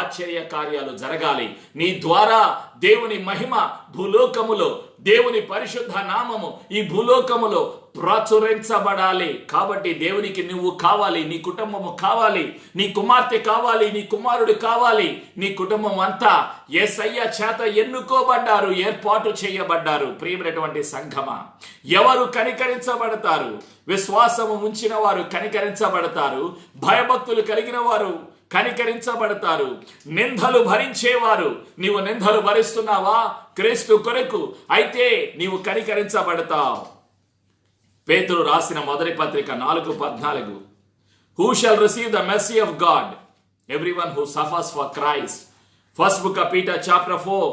ఆశ్చర్య కార్యాలు జరగాలి. నీ ద్వారా దేవుని మహిమ భూలోకములో దేవుని పరిశుద్ధ నామము ఈ భూలోకములో ప్రచురించబడాలి. కాబట్టి దేవునికి నువ్వు కావాలి, నీ కుటుంబము కావాలి, నీ కుమార్తె కావాలి, నీ కుమారుడు కావాలి. నీ కుటుంబం అంతా యేసయ్య చేత ఎన్నుకోబడ్డారు, ఏర్పాటు చేయబడ్డారు. ప్రియమైనటువంటి సంఘమా, ఎవరు కనికరించబడతారు? విశ్వాసము ఉంచిన వారు కనికరించబడతారు. భయభక్తులు కలిగిన వారు కనికరించబడతారు. నిందలు భరించేవారు, నీవు నిందలు భరిస్తున్నావా క్రీస్తు కొరకు? అయితే నీవు కనికరించబడతావు. పేతురు రాసిన మొదటి పత్రిక 4:14, Who shall receive the mercy of God? Everyone who suffers for Christ. First book of Peter chapter 4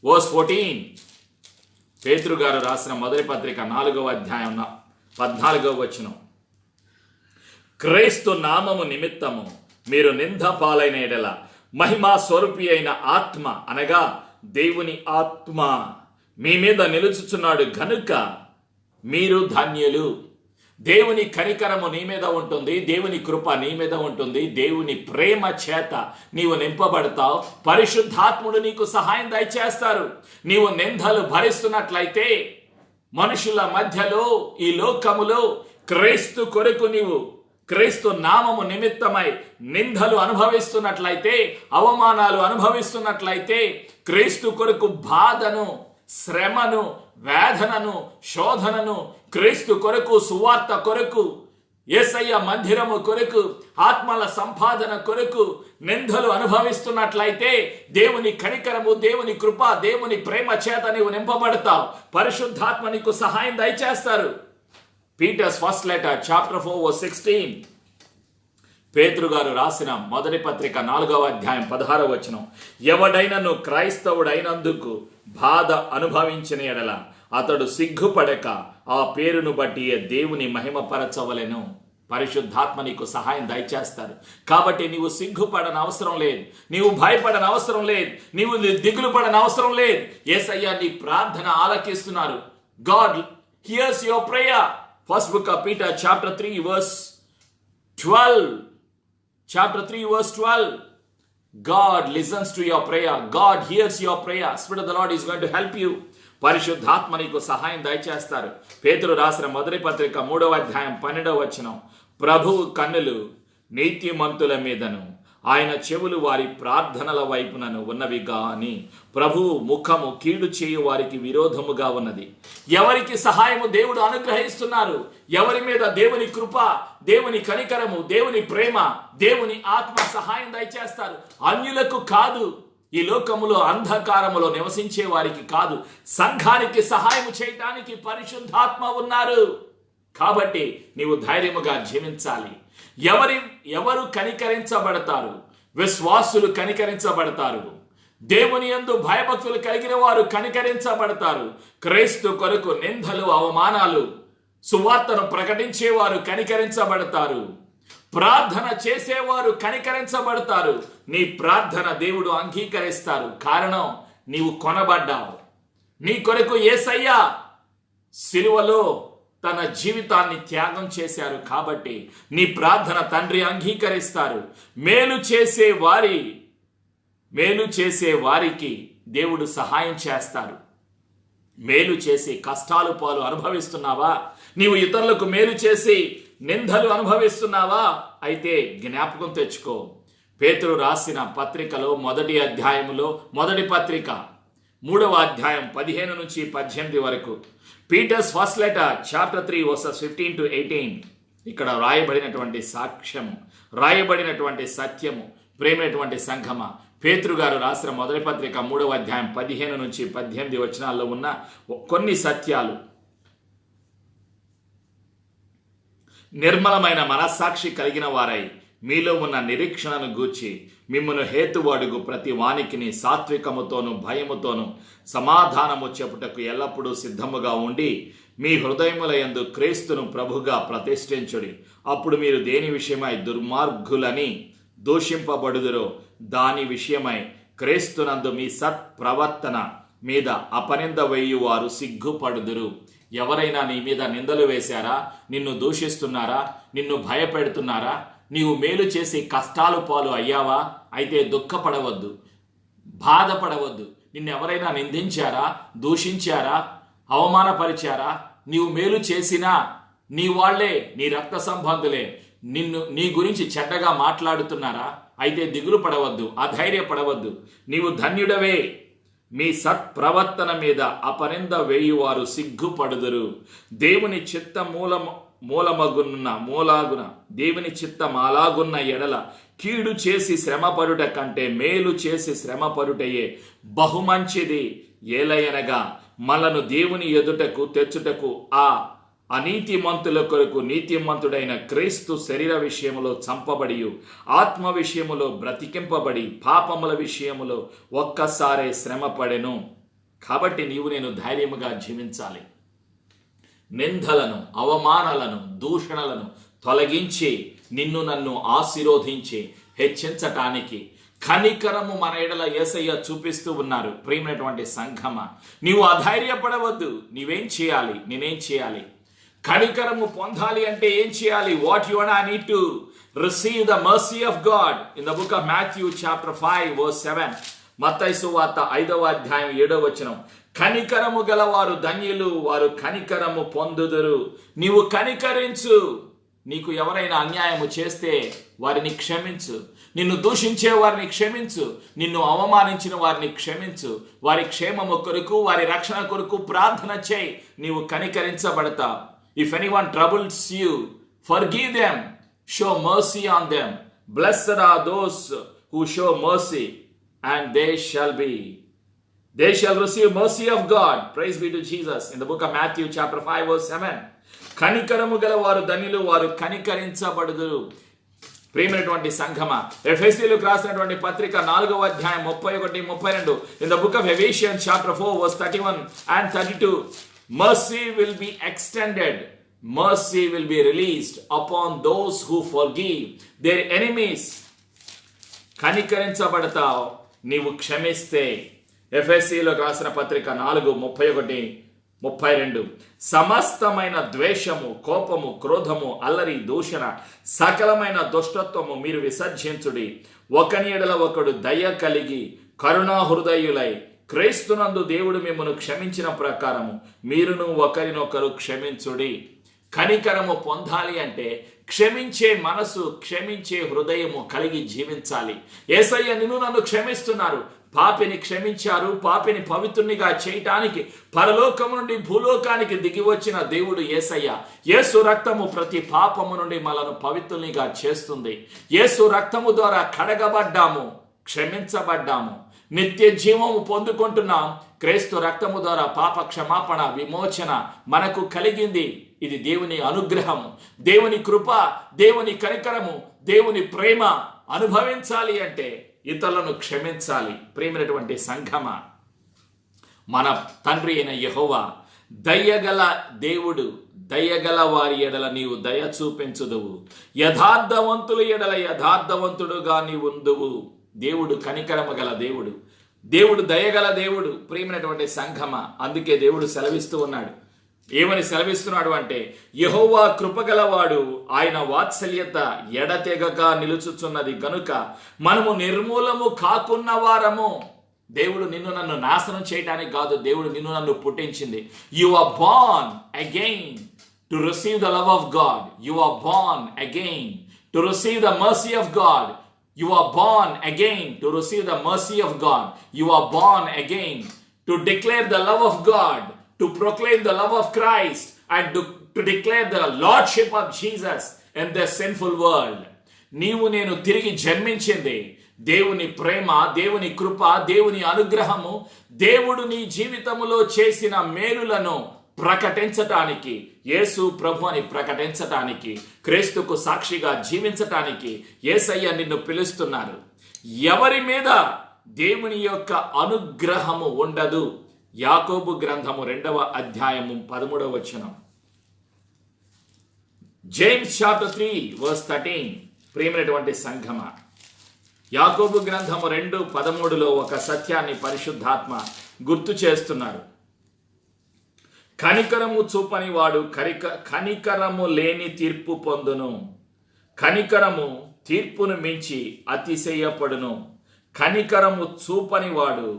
verse 14. పేతురు గారు రాసిన మొదటి పత్రిక 4వ అధ్యాయం 14వ వచనం, క్రీస్తు నామము నిమిత్తము మీరు నింద పాలైన ఎడల మహిమా స్వరూపి అయిన ఆత్మ అనగా దేవుని ఆత్మ మీ మీద నిలుచుచున్నాడు గనుక మీరు ధన్యులు. దేవుని కనికరము నీ మీద ఉంటుంది, దేవుని కృప నీ మీద ఉంటుంది, దేవుని ప్రేమ చేత నీవు నింపబడతావు. పరిశుద్ధాత్ముడు నీకు సహాయం దయచేస్తారు. నీవు నిందలు భరిస్తున్నట్లయితే మనుషుల మధ్యలో ఈ లోకములో క్రీస్తు కొరకు నీవు క్రీస్తు నామము నిమిత్తమై నిందలు అనుభవిస్తున్నట్లయితే, అవమానాలు అనుభవిస్తున్నట్లయితే, క్రీస్తు కొరకు బాధను, శ్రమను, వేదనను, శోధనను, క్రీస్తు కొరకు, సువార్త కొరకు, యేసయ్య మందిరము కొరకు, ఆత్మల సంపాదన కొరకు నిందలు అనుభవిస్తున్నట్లయితే దేవుని కనికరము, దేవుని కృప, దేవుని ప్రేమ చేత నీవు నింపబడతావు. పరిశుద్ధాత్మ నీకు సహాయం దయచేస్తారు. Peter's first letter chapter 4 verse 16. పేతురు గారు రాసిన మొదటి పత్రిక 4వ అధ్యాయం 16వ వచనం, ఎవడైనను క్రైస్తవుడైనందుకు బాధ అనుభవించిన ఎడల అతడు సిగ్గుపడక ఆ పేరును బట్టి దేవుని మహిమపరచవలెను. పరిశుద్ధాత్మ నీకు సహాయం దయచేస్తారు. కాబట్టి నీవు సిగ్గుపడని అవసరం లేదు, నీవు భయపడని అవసరం లేదు, నీవు దిగులు పడని అవసరం లేదు. యేసయ్య నీ ప్రార్థన ఆలకిస్తున్నారు. God hears your prayer. First book of Peter chapter 3 verse 12. Chapter 3 verse 12. God listens to your prayer. God hears your prayer. Spirit of the Lord is going to help you. పరిశుద్ధాత్మ నీకు సహాయం దయచేస్తారు. పేతురు రాసిన మొదటి పత్రిక 3వ అధ్యాయం 12వ వచనం, ప్రభువు కన్నులు నీతిమంతుల మీదను ఆయన చెవులు వారి ప్రార్థనల వైపునను ఉన్నవి గాని ప్రభువు ముఖము కీడు చేయు వారికి విరోధముగా ఉన్నది. ఎవరికి సహాయము దేవుడు అనుగ్రహిస్తున్నారు? ఎవరి మీద దేవుని కృప, దేవుని కనికరము, దేవుని ప్రేమ, దేవుని ఆత్మ సహాయం దయచేస్తారు? అన్యులకు కాదు, ఈ లోకములో అంధకారములో నివసించే వారికి కాదు, సంఘానికి సహాయం చేయటానికి పరిశుద్ధాత్మ ఉన్నారు. కాబట్టి నీవు ధైర్యముగా జీవించాలి. ఎవరు కనికరించబడతారు? విశ్వాసులు కనికరించబడతారు. దేవుని యందు భయభక్తులు కలిగిన వారు కనికరించబడతారు. క్రీస్తు కొరకు నిందలు, అవమానాలు, సువార్తను ప్రకటించేవారు కనికరించబడతారు. ప్రార్థన చేసేవారు కనికరించబడతారు. నీ ప్రార్థన దేవుడు అంగీకరిస్తారు. కారణం, నీవు కొనబడ్డావు. నీ కొరకు యేసయ్య సిలువలో తన జీవితాన్ని త్యాగం చేశారు. కాబట్టి నీ ప్రార్థన తండ్రి అంగీకరిస్తారు. మేలు చేసే వారికి దేవుడు సహాయం చేస్తారు. మేలు చేసి కష్టాలు పాలు అనుభవిస్తున్నావా? నీవు ఇతరులకు మేలు చేసి నిందలు అనుభవిస్తున్నావా? అయితే జ్ఞాపకం తెచ్చుకో. పేతురు రాసిన పత్రికలో మొదటి అధ్యాయములో, మొదటి పత్రిక 3వ అధ్యాయం 15 నుంచి 18 వరకు, Peter's first letter chapter 3 verses 15 to 18, ఇక్కడ రాయబడినటువంటి సాక్ష్యము, రాయబడినటువంటి సత్యము. ప్రేమైనటువంటి సంఘమ, పేతురు గారు రాసిన మొదటి పత్రిక 3వ అధ్యాయం 15 నుంచి 18 వచనాల్లో ఉన్న కొన్ని సత్యాలు. నిర్మలమైన మనస్సాక్షి కలిగిన వారై మీలో ఉన్న నిరీక్షణను గూర్చి మిమ్మును హేతువాడుగు ప్రతి వానికిని సాత్వికముతోను భయముతోను సమాధానము చెప్పుటకు ఎల్లప్పుడూ సిద్ధముగా ఉండి మీ హృదయముల యందు క్రీస్తును ప్రభుగా ప్రతిష్ఠించుడి. అప్పుడు మీరు దేని విషయమై దుర్మార్గులని దూషింపబడుదురో దాని విషయమై క్రీస్తునందు మీ సత్ప్రవర్తన మీద అపనింద వేయువారు సిగ్గుపడుదురు. ఎవరైనా నీ మీద నిందలు వేశారా? నిన్ను దూషిస్తున్నారా? నిన్ను భయపెడుతున్నారా? నీవు మేలు చేసి కష్టాలు పాలు అయ్యావా? అయితే దుఃఖపడవద్దు, బాధపడవద్దు. నిన్నెవరైనా నిందించారా, దూషించారా, అవమానపరిచారా? నీవు మేలు చేసినా నీ వాళ్లే, నీ రక్త సంబంధులే నీ గురించి చెడ్డగా మాట్లాడుతున్నారా? అయితే దిగులు పడవద్దు, అధైర్యపడవద్దు. నీవు ధన్యుడవే. మీ సత్ప్రవర్తన మీద అపనింద వేయువారు సిగ్గుపడుదురు. దేవుని చిత్త మూలాగున దేవుని చిత్తం అలాగున్న ఎడల కీడు చేసి శ్రమపడుట కంటే మేలు చేసి శ్రమపడుటయే బహుమంచిది. ఏలయనగా మనను దేవుని ఎదుటకు తెచ్చుటకు ఆ అనీతిమంతుల కొరకు నీతిమంతుడైన క్రీస్తు శరీర విషయములో చంపబడి ఆత్మ విషయములో బ్రతికింపబడి పాపముల విషయములో ఒక్కసారే శ్రమపడెను. కాబట్టి నీవు నేను ధైర్యముగా జీవించాలి. నిందలను, అవమానాలను, దూషణలను తొలగించి నిన్ను నన్ను ఆశీర్వదించి హెచ్చించటానికి కనికరము మన ఎడల యేసయ్య చూపిస్తూ ఉన్నారు. ప్రియమైనటువంటి సంఘమా, నీవు అధైర్యపడవద్దు. నీవేం చేయాలి? నేనేం చేయాలి? కనికరము పొందాలి అంటే ఏం చేయాలి? What you and I need to receive the mercy of God in the book of Matthew chapter 5 verse 7. మత్తయి సువార్త 5వ అధ్యాయం 7వ వచనం. కనికరము గలవారు ధన్యులు, వారు కనికరము పొందుదురు. నీవు కనికరించు. నీకు ఎవరైనా అన్యాయము చేస్తే వారిని క్షమించు. నిన్ను దూషించే వారిని క్షమించు. నిన్ను అవమానించిన వారిని క్షమించు. వారి క్షేమము కొరకు, వారి రక్షణ కొరకు ప్రార్థన చేయి. నీవు కనికరించబడతావు. If anyone troubles you, forgive them. Show mercy on them. Blessed are those who show mercy, and they shall receive mercy of God. Praise be to Jesus. In the book of Matthew chapter 5 verse 7. కనికరము గల వారు ధన్యులు, వారు కనికరించబడుదురు. ప్రియమైనటువంటి సంఘమా, ఎఫెసీయులకు రాసినటువంటి పత్రిక 4వ అధ్యాయం 31, 32. In the book of Ephesians chapter 4 verse 31 and 32. Mercy will be extended. Mercy will be released upon those who forgive their enemies. కనికరించబడతావు నీవు క్షమిస్తే. ఎఫెసీయులకు రాసిన పత్రిక 4:31, 32. సమస్తమైన ద్వేషము, కోపము, క్రోధము, అల్లరి, దూషణ, సకలమైన దుష్టత్వము మీరు విసర్జించుడి. ఒకని ఎడల ఒకడు దయ కలిగి కరుణా హృదయులై క్రీస్తునందు దేవుడు మిమ్మను క్షమించిన ప్రకారము మీరును ఒకరినొకరు క్షమించుడి. కనికరము పొందాలి అంటే క్షమించే మనసు, క్షమించే హృదయము కలిగి జీవించాలి. యేసయ్య నిన్ను నన్ను క్షమిస్తున్నారు. పాపిని క్షమించారు. పాపిని పవిత్రునిగా చేయటానికి పరలోకము నుండి భూలోకానికి దిగి వచ్చిన దేవుడు యేసయ్య. యేసు రక్తము ప్రతి పాపము నుండి మనను పవిత్రునిగా చేస్తుంది. యేసు రక్తము ద్వారా కడగబడ్డాము, క్షమించబడ్డాము, నిత్య జీవము పొందుకుంటున్నాం. క్రీస్తు రక్తము ద్వారా పాప క్షమాపణ, విమోచన మనకు కలిగింది. ఇది దేవుని అనుగ్రహము, దేవుని కృప, దేవుని కనికరము, దేవుని ప్రేమ అనుభవించాలి అంటే ఇతరులను క్షమించాలి. ప్రేమైనటువంటి సంఘమా, మన తండ్రి అయిన యెహోవా దయగల దేవుడు. దయగల వారి ఎడల నీవు దయ చూపించుదువు. యథార్థవంతుల ఎడల యథార్థవంతుడుగా నీవు ఉందువు. దేవుడు కనికరము గల దేవుడు, దేవుడు దయగల దేవుడు. ప్రియమైనటువంటి సంఘమా, అందుకే దేవుడు సెలవిస్తూ ఉన్నాడు. ఏమని సెలవిస్తున్నాడు అంటే, యెహోవా కృపగలవాడు, ఆయన వాత్సల్యత ఎడతెగక నిలుచుచున్నది గనుక మనము నిర్మూలము కాకున్న వారము. దేవుడు నిన్ను నన్ను నాశనం చేయడానికి కాదు, దేవుడు నిన్ను నన్ను పుట్టించింది. You are born again to receive the love of God. You are born again to receive the mercy of God. You are born again to receive the mercy of God. You are born again to declare the love of God, to proclaim the love of Christ, and to declare the lordship of Jesus in this sinful world. నీవు నేను తిరిగి జన్మించింది దేవుని ప్రేమ, దేవుని కృప, దేవుని అనుగ్రహము, దేవుడు నీ జీవితములో చేసిన మేలులను ప్రకటించటానికి, యేసు ప్రభు అని ప్రకటించటానికి, క్రీస్తుకు సాక్షిగా జీవించటానికి యేసయ్య నిన్ను పిలుస్తున్నారు. ఎవరి మీద దేవుని యొక్క అనుగ్రహము ఉండదు? యాకోబు గ్రంథము 2వ అధ్యాయము 13వ వచనం. James chapter 3 verse 13. ప్రియమైనటువంటి సంఘమా, యాకోబు గ్రంథము 2:13లో ఒక సత్యాన్ని పరిశుద్ధాత్మ గుర్తు చేస్తున్నారు. కనికరము చూపని వాడు కనికరము లేని తీర్పు పొందును. కనికరము తీర్పును మించి అతిశయపడును. కనికరము చూపని వాడు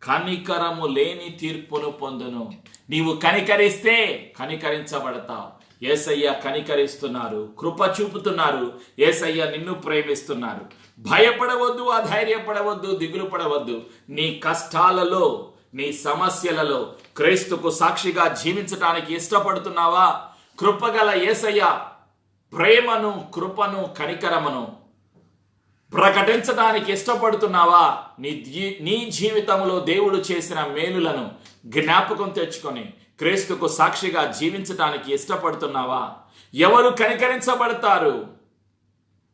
కనికరము లేని తీర్పును పొందును. నీవు కనికరిస్తే కనికరించబడతావు. యేసయ్య కనికరిస్తున్నారు, కృప చూపుతున్నారు. యేసయ్య నిన్ను ప్రేమిస్తున్నారు. భయపడవద్దు, అధైర్యపడవద్దు, దిగులు పడవద్దు. నీ కష్టాలలో, నీ సమస్యలలో క్రీస్తుకు సాక్షిగా జీవించటానికి ఇష్టపడుతున్నావా? కృపగల యేసయ్య ప్రేమను, కృపను, కనికరమును ప్రకటించడానికి ఇష్టపడుతున్నావా? నీ జీవితంలో దేవుడు చేసిన మేలులను జ్ఞాపకం తెచ్చుకొని క్రీస్తుకు సాక్షిగా జీవించడానికి ఇష్టపడుతున్నావా? ఎవరు కనికరించబడతారు?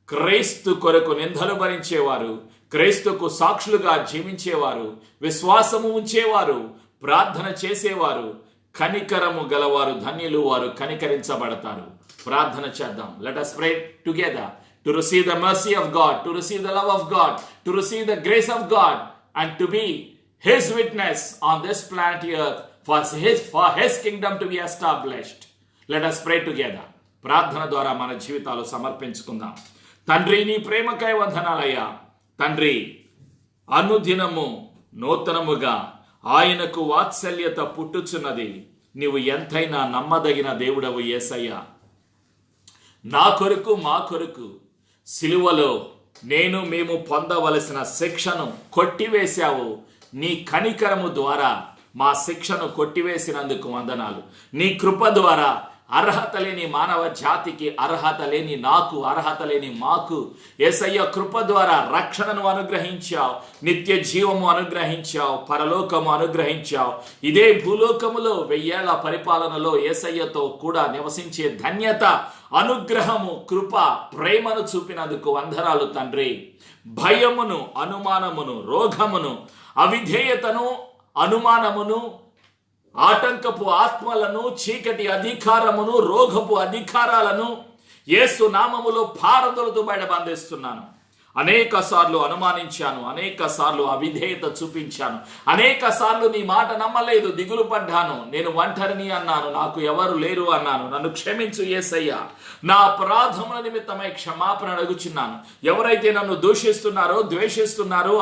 క్రీస్తు కొరకు నిందలు భరించేవారు, క్రీస్తుకు సాక్షులుగా జీవించేవారు, విశ్వాసము ఉంచేవారు, ప్రార్థన చేసేవారు, కనికరము గలవారు ధన్యులు, వారు కనికరించబడతారు. ప్రార్థన చేద్దాం. Let us pray together to receive the mercy of God, to receive the love of God, to receive the grace of God, and to be His witness on this planet earth for His kingdom to be established. Let us pray together. ప్రార్థన ద్వారా మన జీవితాలు సమర్పించుకుందాం. తండ్రి, నీ ప్రేమకై వందనాలయ్యా. తండ్రి, అనుదినము నూతనముగా ఆయనకు వాత్సల్యత పుట్టుచున్నది. నీవు ఎంతైనా నమ్మదగిన దేవుడవు యేసయ్యా. నా కొరకు, మా కొరకు సిలువలో మేము పొందవలసిన శిక్షను కొట్టివేశావు. నీ కనికరము ద్వారా మా శిక్షను కొట్టివేసినందుకు వందనాలు. నీ కృప ద్వారా అర్హత లేని మానవ జాతికి, అర్హత లేని నాకు, అర్హత లేని మాకు యేసయ్య కృప ద్వారా రక్షణను అనుగ్రహించావు, నిత్య జీవము అనుగ్రహించావు, పరలోకము అనుగ్రహించావు. ఇదే భూలోకములో 1000 ఏళ్ల పరిపాలనలో యేసయ్యతో కూడా నివసించే ధన్యత, అనుగ్రహము, కృప, ప్రేమను చూపినందుకు వందనాలు తండ్రి. భయమును, అనుమానమును, రోగమును, అవిధేయతను, అనుమానమును, ఆటంకపు ఆత్మలను, చీకటి అధికారమును, రోగపు అధికారాలను యేసు నామములో పారదోలుతూ బయటబంధిస్తున్నాను. అనేక సార్లు అనుమానించాను, అనేక సార్లు అవిధేయత చూపించాను, అనేక సార్లు నీ మాట నమ్మలేదు, దిగులు పడ్డాను, నేను ఒంటరిని అన్నాను, నాకు ఎవరు లేరు అన్నాను. నన్ను క్షమించు యేసయ్యా. నా అపరాధముల నిమిత్తమై క్షమాపణ అడుగుచున్నాను. ఎవరైతే నన్ను దూషిస్తున్నారో, ద్వేషిస్తున్నారో,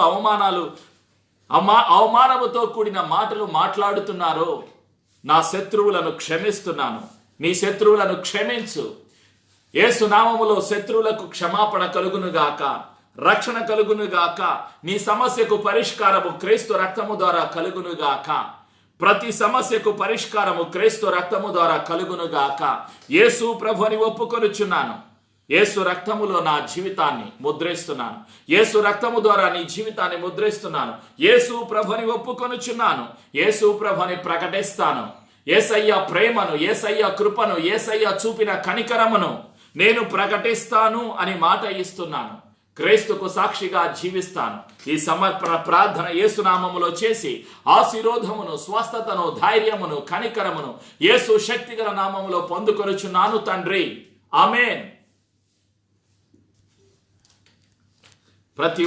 అవమానముతో కూడిన మాటలు మాట్లాడుతున్నారో, నా శత్రువులను క్షమిస్తున్నాను. నీ శత్రువులను క్షమించు. యేసు నామములో శత్రువులకు క్షమాపణ కలుగునుగాక, రక్షణ కలుగునుగాక. నీ సమస్యకు పరిష్కారము క్రీస్తు రక్తము ద్వారా కలుగునుగాక. ప్రతి సమస్యకు పరిష్కారము క్రీస్తు రక్తము ద్వారా కలుగునుగాక. యేసు ప్రభుని ఒప్పుకొనుచున్నాను. యేసు రక్తములో నా జీవితాన్ని ముద్రిస్తున్నాను. యేసు రక్తము ద్వారా నీ జీవితాన్ని ముద్రిస్తున్నాను. యేసు ప్రభుని ఒప్పుకొనుచున్నాను. యేసు ప్రభుని ప్రకటిస్తాను. యేసయ్య ప్రేమను, యేసయ్య కృపను, యేసయ్య చూపిన కనికరమును నేను ప్రకటిస్తాను అని మాట ఇస్తున్నాను. క్రీస్తుకు సాక్షిగా జీవిస్తాను. ఈ సమర్పణ ప్రార్థన యేసు నామములో చేసి ఆశీర్వాదమును, స్వస్థతను, ధైర్యమును, కనికరమును యేసు శక్తిగల నామములో పొందుకొనుచున్నాను తండ్రి. ఆమేన్. ప్రతి